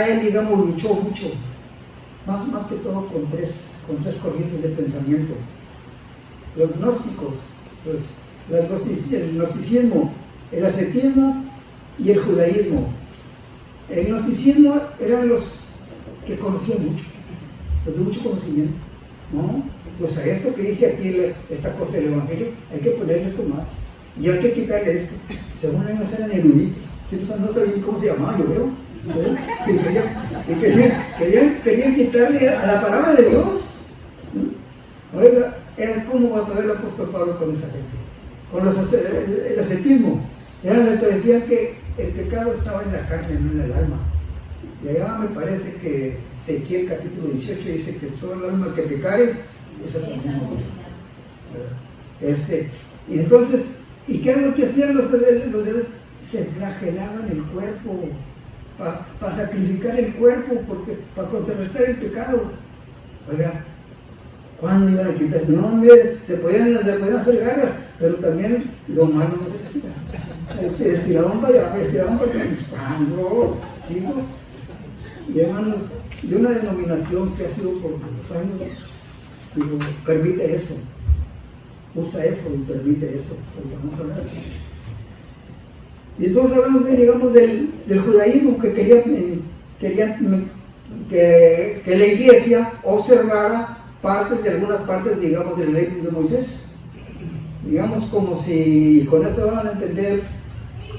él, digamos, luchó mucho, más que todo con tres corrientes de pensamiento: los gnósticos, el gnosticismo, el ascetismo y el judaísmo. El gnosticismo eran los que conocían mucho, los de mucho conocimiento, ¿no? Pues a esto que dice aquí esta cosa del Evangelio hay que ponerle esto más y hay que quitarle esto. Según ellos eran eruditos, no sabían cómo se llamaba, yo veo, querían quitarle a la palabra de Dios, ¿no? Oiga, era como cuando el apóstol Pablo con esa gente, con el ascetismo. Eran los que decían que el pecado estaba en la carne, no en el alma. Y allá me parece que Ezequiel capítulo 18 dice que todo el alma que pecare, esa también morirá. Y entonces, ¿y qué era lo que hacían los se flagelaban el cuerpo para sacrificar el cuerpo, para contrarrestar el pecado? Oiga, ¿cuándo iban a quitarse? No, hombre, se podían hacer garras, pero también lo malo no se les quita. Estiraban para allá, estiraban para acá, no, sigo. Y hermanos, y una denominación que ha sido por los años, permite eso, usa eso y permite eso. Vamos a hablar. Y entonces hablamos del judaísmo, que querían que la iglesia observara algunas partes, digamos, de la ley de Moisés. Digamos, como si con esto van a entender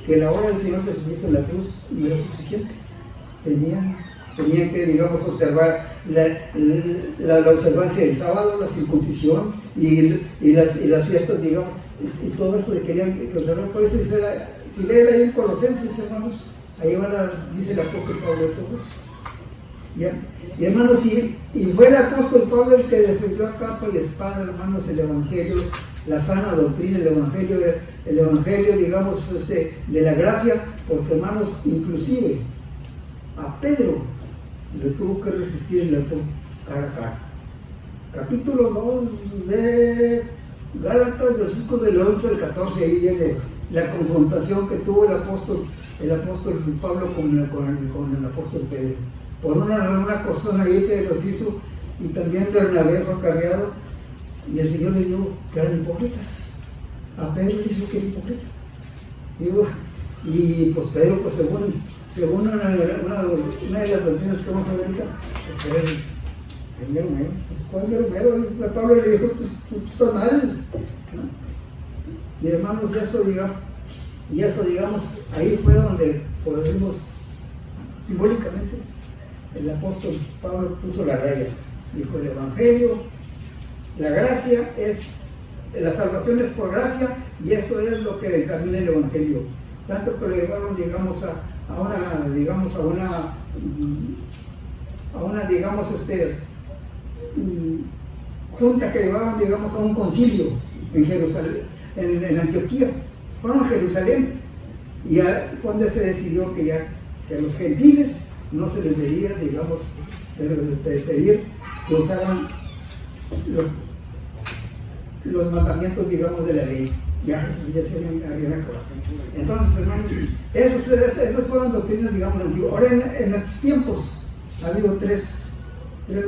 que la obra del Señor Jesucristo en la cruz no era suficiente. Tenían que, digamos, observar la observancia del sábado, la circuncisión y las fiestas, digamos, y todo eso de querían observar. Por eso dice, si leen ahí en Colosenses, hermanos, ahí dice el apóstol Pablo de todo eso. ¿Ya? Y hermanos, y fue el apóstol Pablo el que defendió a capa y espada, hermanos, el Evangelio, la sana doctrina, el Evangelio, digamos, de la gracia, porque, hermanos, inclusive a Pedro le tuvo que resistir el apóstol cara a cara. Capítulo 2 de Gálatas, versículos del 11 al 14, ahí viene la confrontación que tuvo el apóstol Pablo con el apóstol Pedro. Por una cosona ahí que los hizo, y también Bernabé fue acarreado, y el Señor les dijo que eran hipócritas. a Pedro le hizo que era hipócrita. Y pues Pedro, pues según una de las doctrinas que vamos a ver ahorita, pues era el mero mero. Pues, ¿cuál mero mero? Y Pablo le dijo, tú estás mal, ¿no? Y hermanos, y eso digamos, ahí fue donde podemos, simbólicamente, el apóstol Pablo puso la raya. Dijo: el evangelio, la gracia es, la salvación es por gracia, y eso es lo que determina el evangelio. Tanto que lo llevaron, digamos, a una junta que llevaban, digamos, a un concilio en Jerusalén, en Antioquía. Fueron a Jerusalén, y ya fue donde se decidió que a los gentiles no se les debía, digamos, pedir que usaran los mandamientos, digamos, de la ley. Ya Jesús ya se habían acabado. Entonces, hermanos, esas fueron doctrinas, digamos, antiguas. Ahora, en estos tiempos, ha habido tres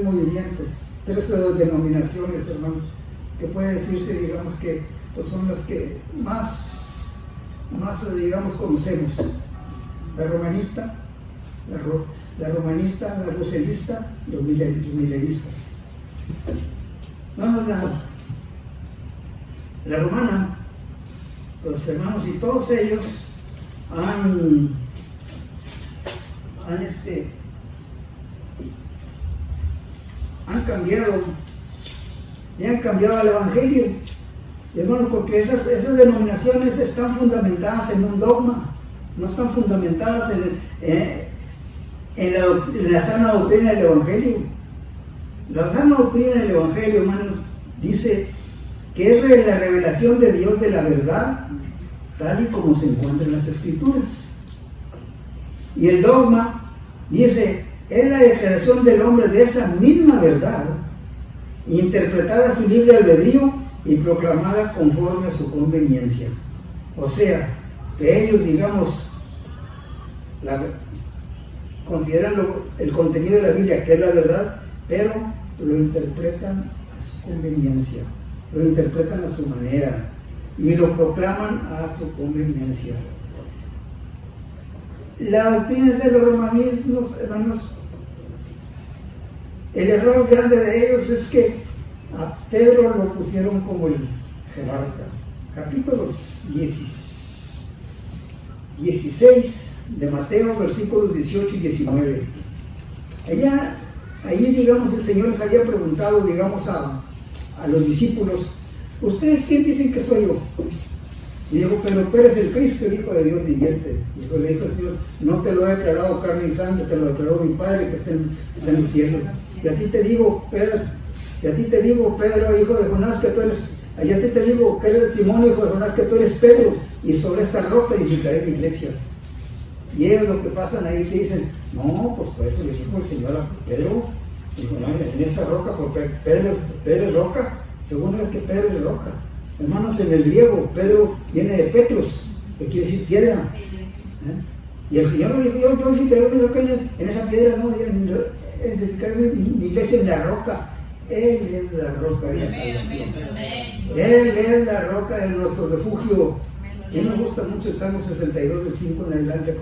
movimientos, tres denominaciones, hermanos, que puede decirse, digamos, que pues son las que más, digamos, conocemos. La romanista, la roselista, los mileristas. La romana, los hermanos, y todos ellos han cambiado, y han cambiado al evangelio, hermanos, porque esas denominaciones están fundamentadas en un dogma, no están fundamentadas en la sana doctrina del evangelio. La sana doctrina del evangelio, hermanos, dice que es la revelación de Dios de la verdad, tal y como se encuentra en las Escrituras. Y el dogma dice, es la declaración del hombre de esa misma verdad, interpretada a su libre albedrío y proclamada conforme a su conveniencia. O sea, que ellos, digamos, consideran el contenido de la Biblia, que es la verdad, pero lo interpretan a su conveniencia, lo interpretan a su manera y lo proclaman a su conveniencia. La doctrina de los romanismos, hermanos, el error grande de ellos es que a Pedro lo pusieron como el jerarca. Capítulos 16 de Mateo, versículos 18 y 19. Allí, digamos, el Señor les había preguntado, digamos, a los discípulos: ¿ustedes quién dicen que soy yo? Y dijo: pero tú eres el Cristo, el Hijo de Dios viviente. Y le dijo el Señor: no te lo he declarado carne y sangre, te lo declaró mi Padre que está en los cielos. Y a ti te digo, Pedro, hijo de Jonás, que tú eres, y a ti te digo, que eres Simón, hijo de Jonás, que tú eres Pedro, y sobre esta roca edificaré mi iglesia. Y ellos lo que pasan ahí que dicen: no, pues por eso le dijo el Señor a Pedro, dijo: no, en esta roca, porque Pedro es roca, según es que Pedro es roca. Hermanos, en el griego, Pedro viene de Petros, que quiere decir piedra. Y el Señor le dijo: yo edificaré mi roca en esa piedra, no, edificaré mi iglesia en la roca. Él es la roca de la salvación. Él es la roca de nuestro refugio. A mí me gusta mucho el Salmo 62, de 5 en adelante,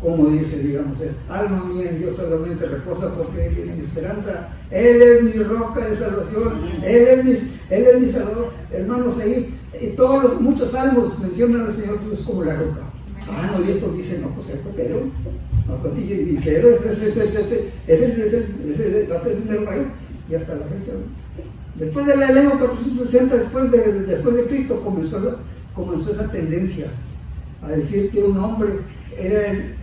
como dice, digamos, alma mía en Dios solamente reposa, porque Él tiene mi esperanza. Él es mi roca de salvación. Él es mi salvador. Hermanos, ahí muchos salmos mencionan al Señor Jesús como la roca. No, y estos dicen: no, pues fue Pedro. No, pues, y Pedro va a ser el primero. Y hasta la fecha, ¿no? Después del año 460, después de Cristo, comenzó esa tendencia a decir que un hombre era el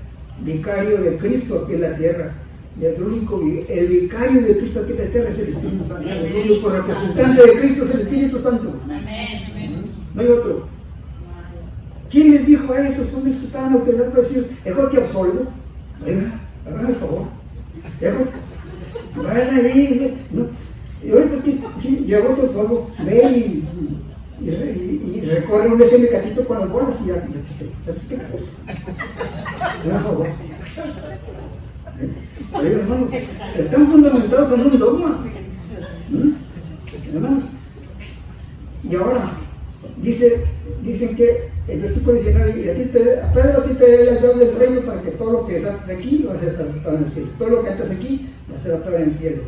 vicario de Cristo aquí en la tierra. Y el vicario de Cristo aquí en la tierra es el Espíritu Santo. El único representante de Cristo es el Espíritu Santo. No hay otro. ¿Quién les dijo a esos hombres que estaban autorizados para decir: Ejo, te absolvo? Venga, háganme el favor. Vayan ahí. Yo te absolvo. Ve y recorre un ese mecatito con las bolas y ya te caes. Por favor. Oye, hermanos, están fundamentados en un dogma. Hermanos, y ahora, dicen que el versículo 19, y a Pedro a ti te daré las llaves del reino para que todo lo que desates aquí va a ser atado en el cielo. Todo lo que ates aquí va a ser atado en el cielo.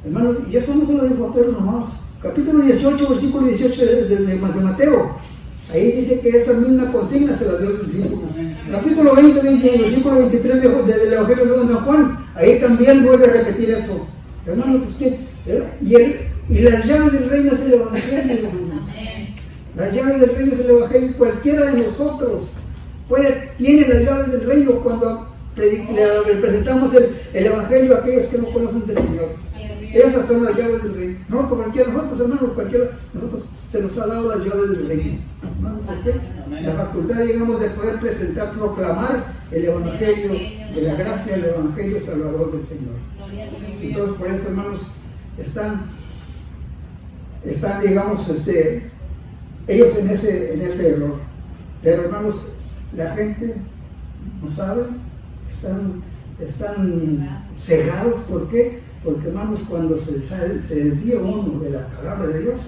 Hermanos, y eso no se lo dijo a Pedro nomás. Capítulo 18, versículo 18 de Mateo. Ahí dice que esa misma consigna se la dio a los discípulos. Capítulo 20, versículo 23 del Evangelio de San Juan. Ahí también vuelve a repetir eso. Hermanos, pues que, y las llaves del reino es el Evangelio, hermanos. Las llaves del reino es el Evangelio, y cualquiera de nosotros tiene las llaves del reino cuando le presentamos el Evangelio a aquellos que no conocen del Señor. Esas son las llaves del reino. No, por cualquiera de nosotros, hermanos, cualquiera de nosotros se nos ha dado las llaves del reino. ¿Por qué? La facultad, digamos, de poder presentar, proclamar el Evangelio de la gracia, el Evangelio salvador del Señor. Entonces, por eso, hermanos, están digamos, ellos en ese error. Pero, hermanos, la gente no sabe, están cegados. ¿Por qué? Porque, hermanos, cuando se desvía uno de la palabra de Dios,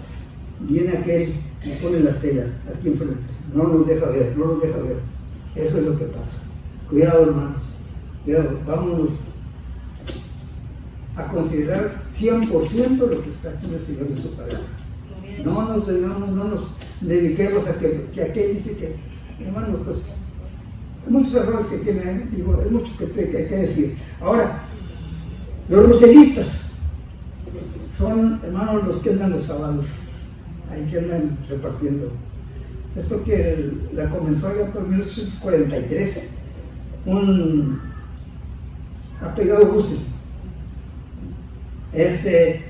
viene aquel que pone las telas aquí enfrente. No nos deja ver. Eso es lo que pasa. Cuidado, hermanos. Cuidado, vámonos a considerar 100% lo que está aquí en el Señor de su palabra. No nos dediquemos a que aquel dice que, hermanos, pues, hay muchos errores que tienen, hay mucho que decir. Ahora, los ruselistas son, hermanos, los que andan los sábados, ahí que andan repartiendo. Es porque la comenzó ya por 1843, un apellidado Russell. Este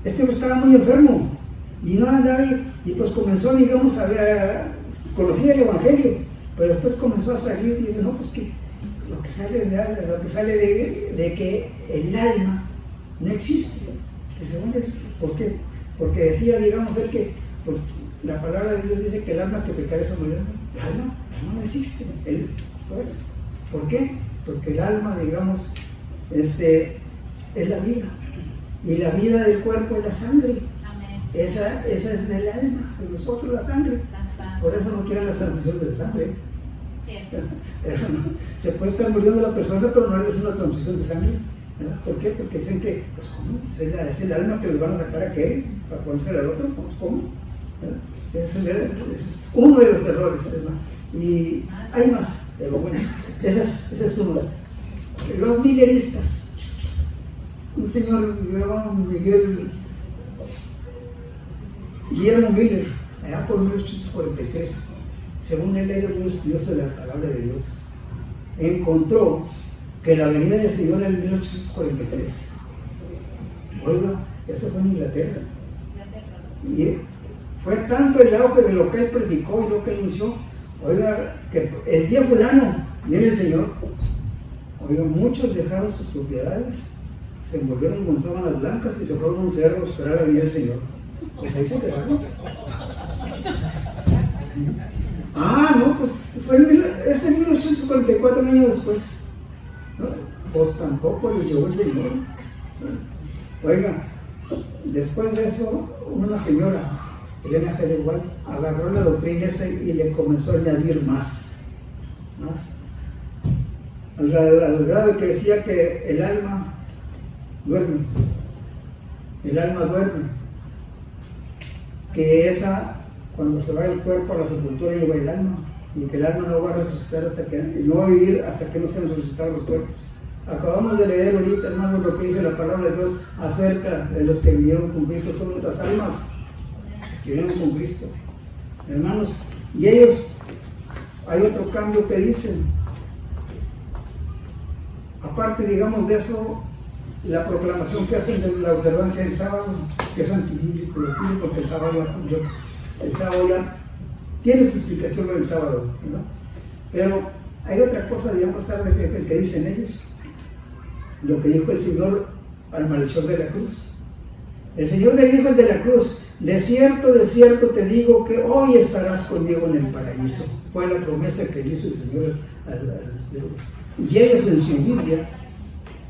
estaba muy enfermo y no andaba, y pues comenzó, digamos, conocía el Evangelio, pero después comenzó a salir y dijo, no, pues que lo que sale de que el alma no existe. Que según él, ¿por qué? Porque decía, digamos, él que la palabra de Dios dice que el alma que pecare se morirá. El alma no existe. Pues, ¿por qué? Porque el alma, digamos, es la vida. Y la vida del cuerpo es la sangre. Amén. Esa es del alma, de nosotros la sangre. Por eso no quieren las transfusiones de sangre. Eso no. Se puede estar muriendo la persona, pero no es una transfusión de sangre. ¿Verdad? ¿Por qué? Porque dicen que, pues, ¿cómo? Es el alma que les van a sacar a aquel para ponérsela al otro. Pues, ¿cómo? Ese es uno de los errores, hermano. Y hay más, pero bueno, ese es uno. Los milleristas. Un señor llamado Guillermo Miller, allá por 1843, según él era un estudioso de la palabra de Dios, encontró que la venida del Señor en 1843. Oiga, eso fue en Inglaterra. Y fue tanto el auge de lo que él predicó y lo que él anunció. Oiga, que el día fulano viene el Señor. Oiga, muchos dejaron sus propiedades, se envolvieron con sábanas blancas y se fueron a un cerro a esperar a venir el Señor. Pues ahí se quedaron. No, pues es en 1844, un año después. ¿No? Pues tampoco les llegó el Señor. Oiga, después de eso, una señora, Elena G. de White, agarró la doctrina esa y le comenzó a añadir más. Al grado que decía que el alma duerme. Que cuando se va el cuerpo a la sepultura lleva el alma, y que el alma no va a resucitar no va a vivir hasta que no sean resucitados los cuerpos. Acabamos de leer ahorita, hermanos, lo que dice la palabra de Dios acerca de los que vinieron con Cristo. Son estas almas, los que vinieron con Cristo, hermanos. Y ellos, hay otro cambio que dicen, aparte, digamos, de eso, la proclamación que hacen de la observancia del sábado, que es antibíblico, porque el sábado ya tiene su explicación en el sábado, ¿verdad? Pero hay otra cosa, digamos, tarde que dicen ellos, lo que dijo el Señor al malhechor de la cruz. El Señor le dijo al de la cruz: de cierto te digo que hoy estarás conmigo en el paraíso. Fue la promesa que le hizo el Señor al y ellos en su Biblia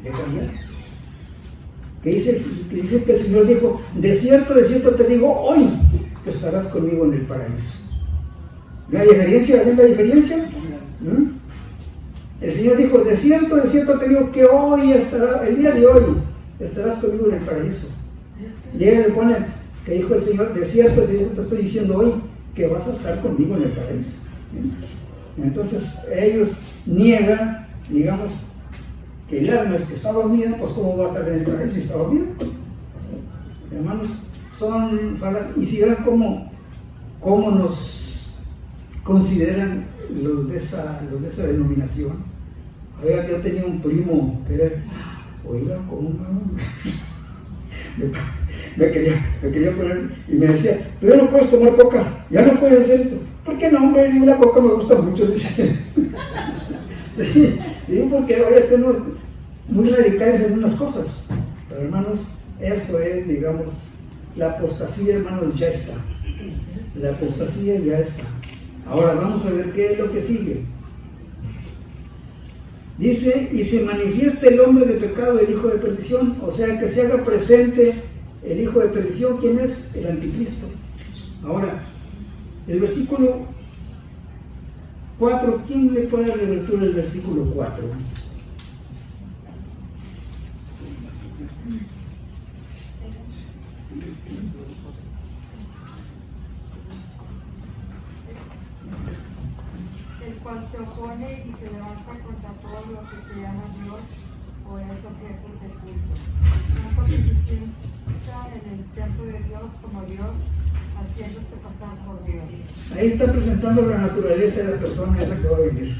le cambiaron. Que dice que el Señor dijo: de cierto te digo hoy que estarás conmigo en el paraíso. ¿La diferencia? ¿Ven la diferencia? El Señor dijo, de cierto te digo que hoy el día de hoy estarás conmigo en el paraíso. Y ella le pone que dijo el Señor, de cierto te estoy diciendo hoy que vas a estar conmigo en el paraíso. Entonces ellos niegan, digamos, que el alma que está dormida, pues cómo va a estar en el paraíso si está dormida. Hermanos, son falacias. Y si vean cómo nos consideran los de esa denominación. Oiga, yo tenía un primo que era, oiga, ¿cómo me quería poner y me decía, tú ya no puedes tomar coca, ya no puedes hacer esto. ¿Por qué no, hombre? La coca me gusta mucho, dice. Digo, porque oye, tengo muy radicales en unas cosas, pero hermanos, eso es, digamos, la apostasía, hermanos, ya está. La apostasía ya está. Ahora vamos a ver qué es lo que sigue. Dice, y se manifiesta el hombre de pecado, el hijo de perdición, o sea, que se haga presente el hijo de perdición. ¿Quién es? El anticristo. Ahora, el versículo 4, ¿quién le puede dar lectura el versículo 4? El cual se opone y se levanta contra todo lo que se llama Dios o es objeto de culto, tanto que se sienta en el templo de Dios como Dios, haciéndose pasar por Dios. Ahí está presentando la naturaleza de la persona esa que va a venir.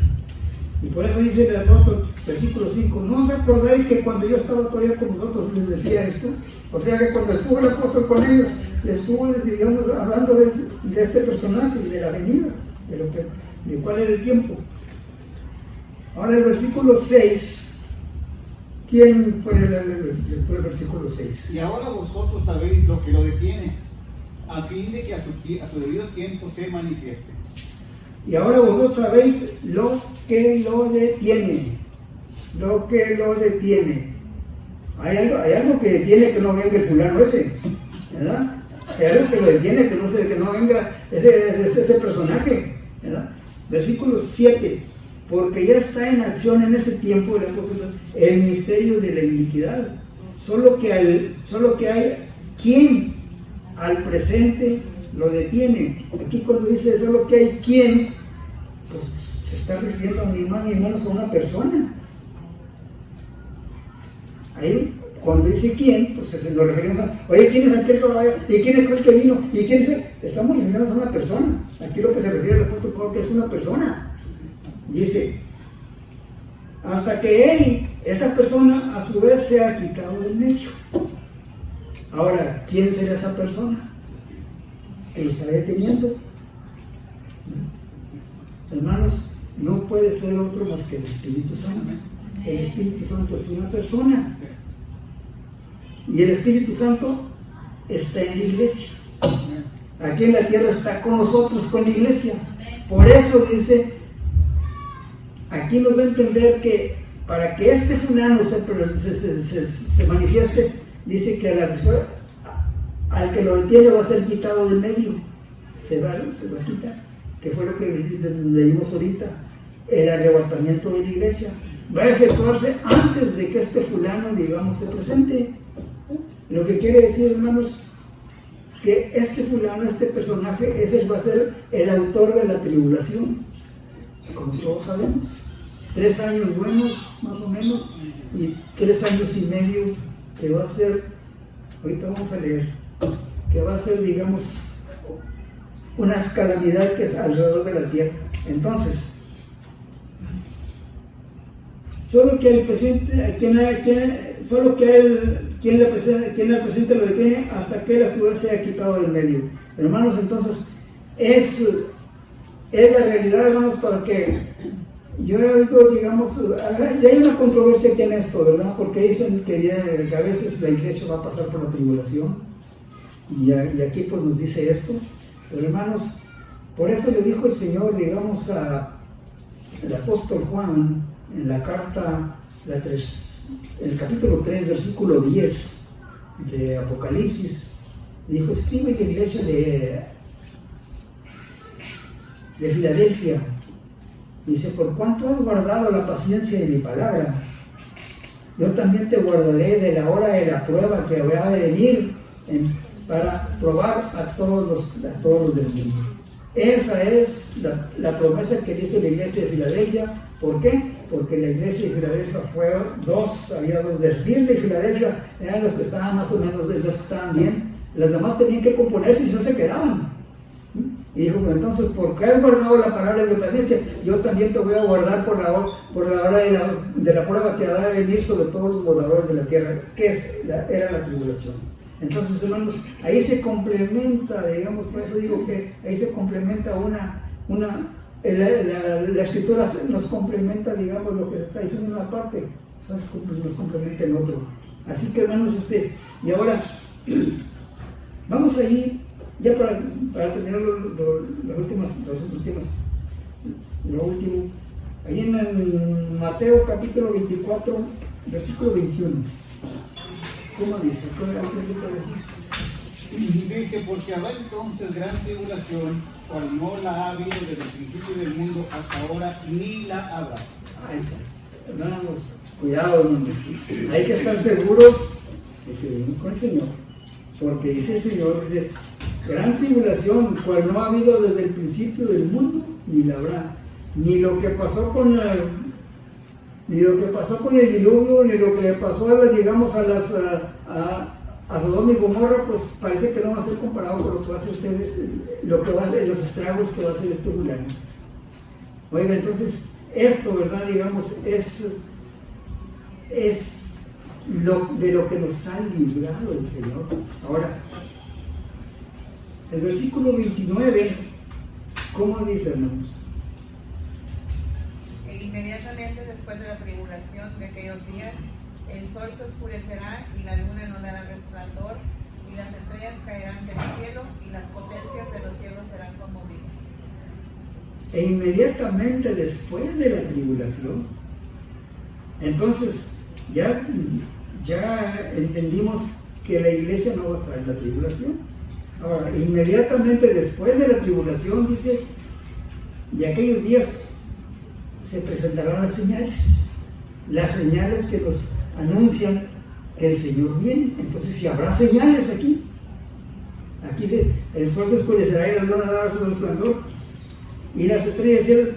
Y por eso dice el apóstol, versículo 5, ¿no os acordáis que cuando yo estaba todavía con vosotros les decía esto? O sea que cuando estuvo el apóstol con ellos, les estuvo, digamos, hablando de este personaje y de la venida, de cuál era el tiempo. Ahora el versículo 6, ¿quién puede leer el versículo 6? Y ahora vosotros sabéis lo que lo detiene, a fin de que a su debido tiempo se manifieste. Y ahora vosotros sabéis lo que lo detiene. Lo que lo detiene. Hay algo que detiene que no venga el fulano ese, ¿verdad? Hay algo que lo detiene que no venga ese personaje, ¿verdad? Versículo 7. Porque ya está en acción en ese tiempo el misterio de la iniquidad. Solo que hay quien al presente lo detiene. Aquí cuando dice solo que hay quien, pues se está refiriendo ni más ni menos a una persona. Ahí cuando dice quién, pues se nos referimos a, oye, ¿quién es aquel que va? ¿Y quién es el que vino? ¿Y quién es el? Estamos refiriendo a una persona. Aquí lo que se refiere al apóstol Pablo que es una persona. Dice, hasta que esa persona a su vez se ha quitado del medio. Ahora, ¿quién será esa persona que lo está deteniendo? Hermanos, no puede ser otro más que el Espíritu Santo. El Espíritu Santo es una persona. Y el Espíritu Santo está en la iglesia. Aquí en la tierra está con nosotros, con la iglesia. Por eso dice, aquí nos da a entender que para que este fulano se manifieste, dice que al que lo detiene va a ser quitado del medio. Se va a quitar. Que fue lo que leímos ahorita. El arrebatamiento de la iglesia va a efectuarse antes de que este fulano, digamos, se presente. Lo que quiere decir, hermanos, que este fulano, este personaje, va a ser el autor de la tribulación, como todos sabemos. 3 años buenos, más o menos, y 3 años y medio que va a ser, ahorita vamos a leer, que va a ser, digamos, unas calamidades que es alrededor de la tierra. Entonces, solo que el presidente, quien al presidente lo detiene hasta que él a su vez se ha quitado del medio. Hermanos, entonces es la realidad, hermanos, para que yo he oído, digamos, ya hay una controversia aquí en esto, ¿verdad? Porque dicen que a veces la iglesia va a pasar por la tribulación y aquí pues nos dice esto. Pero hermanos, por eso le dijo el Señor, digamos, al apóstol Juan en la carta, en el capítulo 3, versículo 10 de Apocalipsis, Dijo, escribe la iglesia de Filadelfia. Dice, por cuanto has guardado la paciencia de mi palabra, yo también te guardaré de la hora de la prueba que habrá de venir para probar a todos los del mundo. Esa es la promesa que dice la iglesia de Filadelfia. ¿Por qué? Porque la iglesia de Filadelfia había dos de Esmirna y Filadelfia, eran los que estaban más o menos, los que estaban bien. Las demás tenían que componerse y no se quedaban. Y dijo, entonces, porque has guardado la palabra de mi paciencia, yo también te voy a guardar por la hora de la prueba que habrá de venir sobre todos los moradores de la tierra, que era la tribulación. Entonces, hermanos, ahí se complementa, digamos, por eso digo que ahí se complementa la escritura nos complementa, digamos, lo que se está diciendo en una parte, nos complementa en otro. Así que, hermanos, y ahora vamos a ir ya para terminar lo último, ahí en Mateo capítulo 24, versículo 21. ¿Cómo dice? Dice, porque habrá entonces gran tribulación, cual no la ha habido desde el principio del mundo hasta ahora, ni la habrá. Ahí está. Hermanos, cuidado, hermanos. Hay que estar seguros de que vivimos con el Señor. Porque dice el Señor, dice, gran tribulación, cual no ha habido desde el principio del mundo, ni la habrá. Ni lo que pasó con el diluvio, ni lo que le pasó a Sodoma y Gomorra, pues parece que no va a ser comparado con lo que va a hacer los estragos que va a hacer este milagro. Oiga, entonces, esto, ¿verdad? Digamos, es de lo que nos ha librado el Señor. Ahora, el versículo 29, ¿cómo dice, hermanos? E inmediatamente después de la tribulación de aquellos días, el sol se oscurecerá y la luna no dará resplandor, y las estrellas caerán del cielo, y las potencias de los cielos serán conmovidas. E inmediatamente después de la tribulación, entonces ya entendimos que la iglesia no va a estar en la tribulación. Ahora, inmediatamente después de la tribulación, dice, de aquellos días se presentarán las señales que nos anuncian que el Señor viene. Entonces, si habrá señales aquí dice, el sol se oscurecerá y la luna dará su resplandor, y las estrellas del cielo,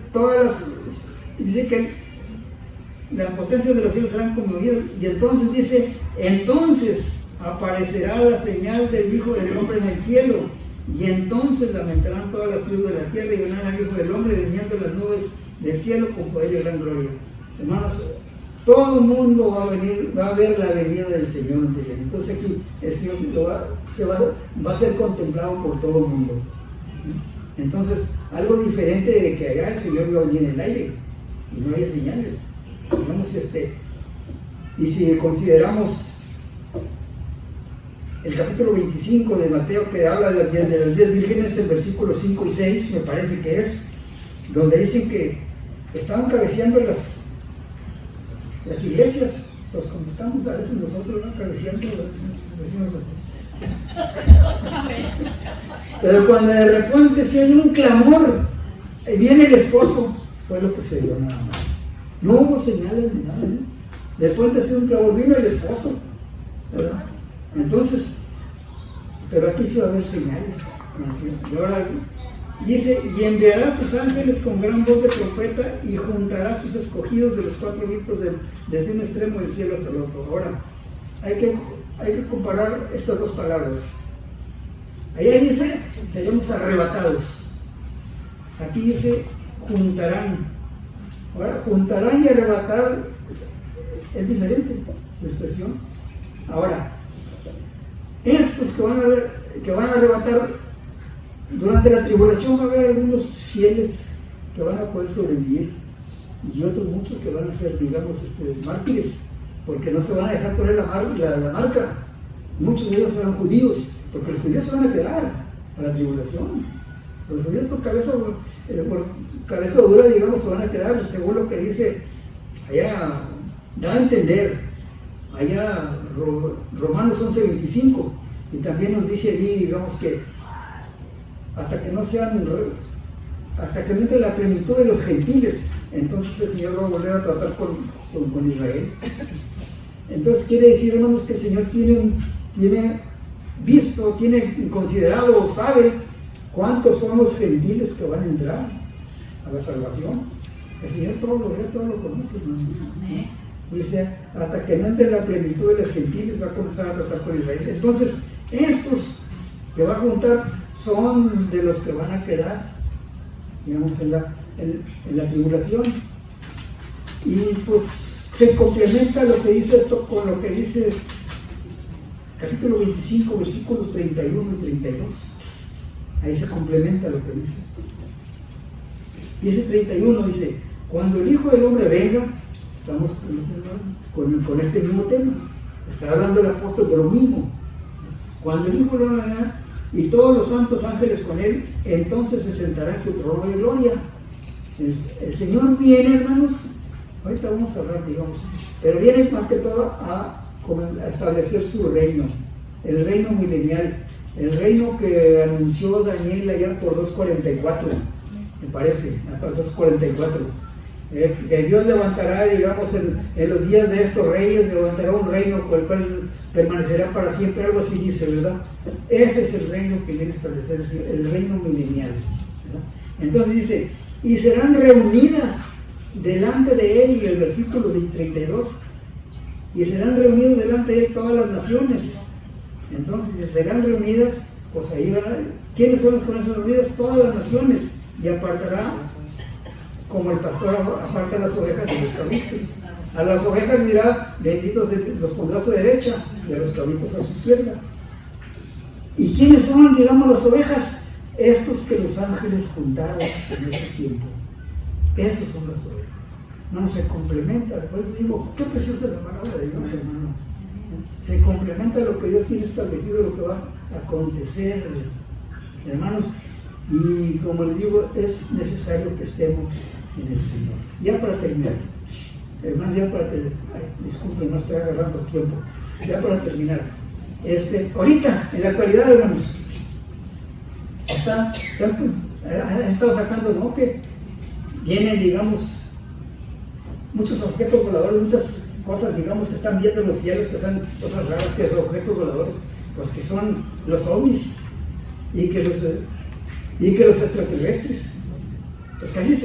dice que las potencias de los cielos serán conmovidas, y entonces dice, entonces aparecerá la señal del Hijo del Hombre en el cielo, y entonces lamentarán todas las tribus de la tierra y verán al Hijo del Hombre viniendo en las nubes del cielo con poder y gran gloria. Hermanos, todo el mundo va a ver la venida del Señor. Entonces aquí el Señor va a ser contemplado por todo el mundo. Entonces, algo diferente de que allá el Señor iba a venir en el aire y no había señales. Digamos, y si consideramos el capítulo 25 de Mateo, que habla de las 10 vírgenes, el versículo 5 y 6, me parece que es, donde dicen que estaban cabeceando las iglesias, pues como estamos a veces nosotros, ¿no? Cabeceando, decimos así. Pero cuando de repente si hay un clamor, viene el esposo, fue lo que se dio nada más. No hubo señales ni nada, ¿eh? Después de hacer un clamor, vino el esposo, ¿verdad? Entonces, pero aquí sí va a haber señales, ¿no? Y ahora dice, y enviará a sus ángeles con gran voz de trompeta y juntará a sus escogidos de los 4 vientos desde un extremo del cielo hasta el otro. Ahora, hay que comparar estas dos palabras. Allá dice, seremos arrebatados. Aquí dice, juntarán. Ahora, juntarán y arrebatar es diferente la expresión. Ahora, estos que van a arrebatar durante la tribulación, va a haber algunos fieles que van a poder sobrevivir y otros muchos que van a ser, digamos, mártires, porque no se van a dejar poner la marca. Muchos de ellos serán judíos, porque los judíos se van a quedar a la tribulación. Los judíos por cabeza dura, digamos, se van a quedar, según lo que dice allá, da a entender allá Romanos 11:25, Y también nos dice allí, digamos que hasta que no entre la plenitud de los gentiles, entonces el Señor va a volver a tratar con Israel. Entonces quiere decir, hermanos, que el Señor tiene visto, tiene considerado o sabe cuántos son los gentiles que van a entrar a la salvación. El Señor todo lo ve, todo lo conoce, hermanos. Dice, hasta que no entre la plenitud de los gentiles va a comenzar a tratar con Israel. Entonces, estos que va a juntar son de los que van a quedar, digamos, en la tribulación. Y pues se complementa lo que dice esto con lo que dice capítulo 25, versículos 31 y 32. Ahí se complementa lo que dice esto. Dice 31, dice, cuando el Hijo del Hombre venga, estamos con este mismo tema. Está hablando el apóstol de lo mismo. Cuando el Hijo del Hombre venga y todos los santos ángeles con él, entonces se sentará en su trono de gloria. El Señor viene, hermanos, ahorita vamos a hablar, digamos, pero viene más que todo a establecer su reino, el reino milenial, el reino que anunció Daniel allá por 2:44, me parece, por 2:44. Que Dios levantará, digamos, en los días de estos reyes, levantará un reino con el cual permanecerá para siempre, algo así dice, ¿verdad? Ese es el reino que viene a establecer, el reino milenial, ¿verdad? Entonces dice, y serán reunidas delante de él, el versículo 32, y serán reunidas delante de él todas las naciones. Entonces serán reunidas, pues ahí van a, ¿quiénes son las que van a ser reunidas? Todas las naciones, y apartará, como el pastor aparta las ovejas de los cabritos. A las ovejas dirá, benditos los pondrá a su derecha, y a los cabritos a su izquierda. ¿Y quiénes son, digamos, las ovejas? Estos que los ángeles juntaron en ese tiempo. Esos son las ovejas. No se complementa, por eso digo, qué preciosa es la palabra de Dios, hermano. Se complementa lo que Dios tiene establecido, lo que va a acontecer, hermanos. Y como les digo, es necesario que estemos en el Señor. Ya para terminar, hermano, disculpen, no estoy agarrando tiempo. Ya para terminar, ahorita, en la actualidad, hermanos, han estado sacando, ¿no? Que vienen, digamos, muchos objetos voladores, muchas cosas, digamos, que están viendo en los cielos, que están cosas raras, que son objetos voladores, pues que son los ovnis y que los extraterrestres. Pues casi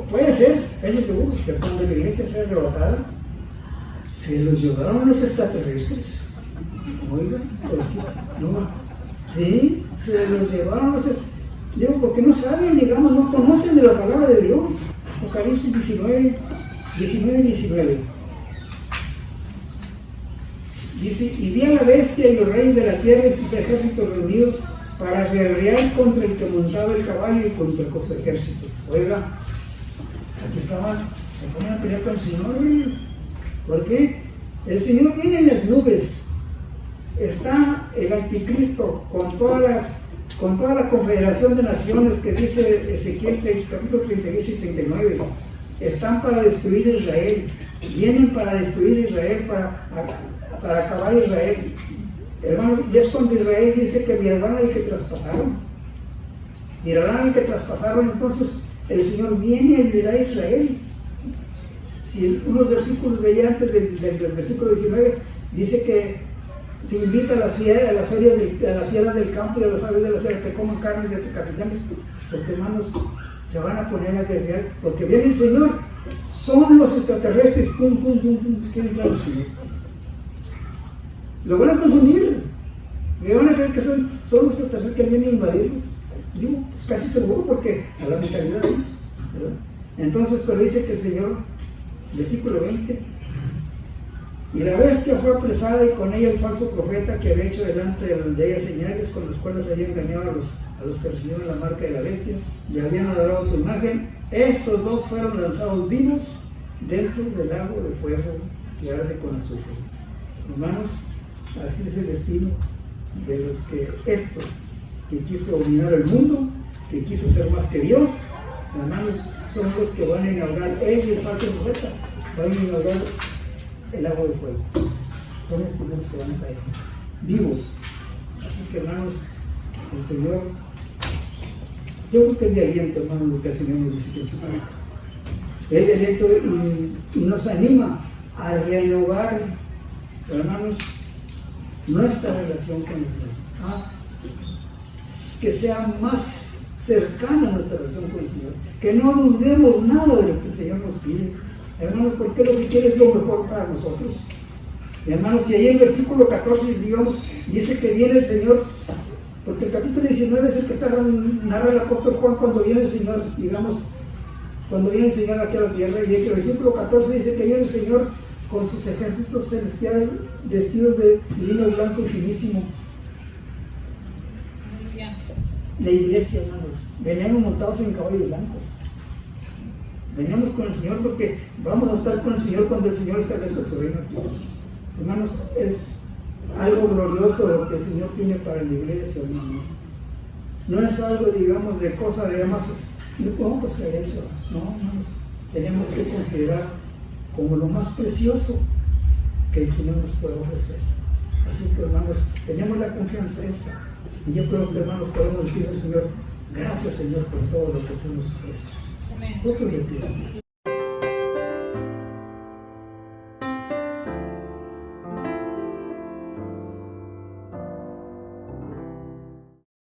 puede ser, casi seguro, que cuando la iglesia sea arrebatada, se los llevaron los extraterrestres. Oiga, pues, no, sí, se los llevaron los extraterrestres. Digo, porque no saben, digamos, no conocen de la palabra de Dios. Apocalipsis 19. Dice, y vi a la bestia y los reyes de la tierra y sus ejércitos reunidos para guerrear contra el que montaba el caballo y contra su ejército. Oiga, aquí estaban, se ponen a pelear con el Señor. ¿Por qué? El Señor viene en las nubes. Está el anticristo con toda la confederación de naciones que dice Ezequiel capítulo 38 y 39. Están para destruir Israel. Vienen para destruir Israel, para acabar Israel. Hermanos, y es cuando Israel dice que mirarán al que traspasaron. Mirarán al que traspasaron, entonces el Señor viene a mirar a Israel. Si unos versículos de allá antes del versículo 19 dice que se invita a las fieras del campo y a los aves de la sierra que coman carnes de capitanes, porque, hermanos, se van a poner a guerrear, porque viene el Señor. Son los extraterrestres, pum, quieren entrar al Señor. Lo van a confundir, y van a creer que son los extraterrestres que vienen a invadirlos. Digo, pues casi seguro, porque a la mentalidad de ellos, ¿verdad? Entonces, pero dice que el Señor, versículo 20, y la bestia fue apresada y con ella el falso profeta que había hecho delante de ella señales con las cuales había engañado a los que recibieron la marca de la bestia y habían adorado su imagen. Estos dos fueron lanzados vivos dentro del lago de fuego que arde con azufre. Hermanos, así es el destino de los estos que quiso dominar el mundo, que quiso ser más que Dios. Hermanos, son los que van a inaugurar, él y el falso profeta van a inaugurar el lago de fuego. Son los primeros que van a caer vivos. Así que, hermanos, el Señor, yo creo que es de aliento, hermanos, lo que el Señor nos dice que es de aliento y nos anima a renovar, hermanos, nuestra relación con el Señor. Que sea más cercana nuestra relación con el Señor, que no dudemos nada de lo que el Señor nos pide, hermanos, porque lo que quiere es lo mejor para nosotros. Y hermanos, si ahí en el versículo 14, digamos, dice que viene el Señor, porque el capítulo 19 es el que narra el apóstol Juan cuando viene el Señor, digamos, cuando viene el Señor aquí a la tierra, y el versículo 14 dice que viene el Señor con sus ejércitos celestiales vestidos de lino blanco y finísimo. La iglesia, hermanos, veníamos montados en caballos blancos. Veníamos con el Señor porque vamos a estar con el Señor cuando el Señor establezca su reino aquí. Hermanos, es algo glorioso lo que el Señor tiene para la iglesia, hermanos. No es algo, digamos, de cosa de más, no podemos creer eso. No, hermanos, tenemos que considerar como lo más precioso que el Señor nos puede ofrecer. Así que, hermanos, tenemos la confianza esa. Y yo creo que, hermanos, podemos decir al Señor, gracias, Señor, por todo lo que tú nos ofreces. Amén. Puesto de pie.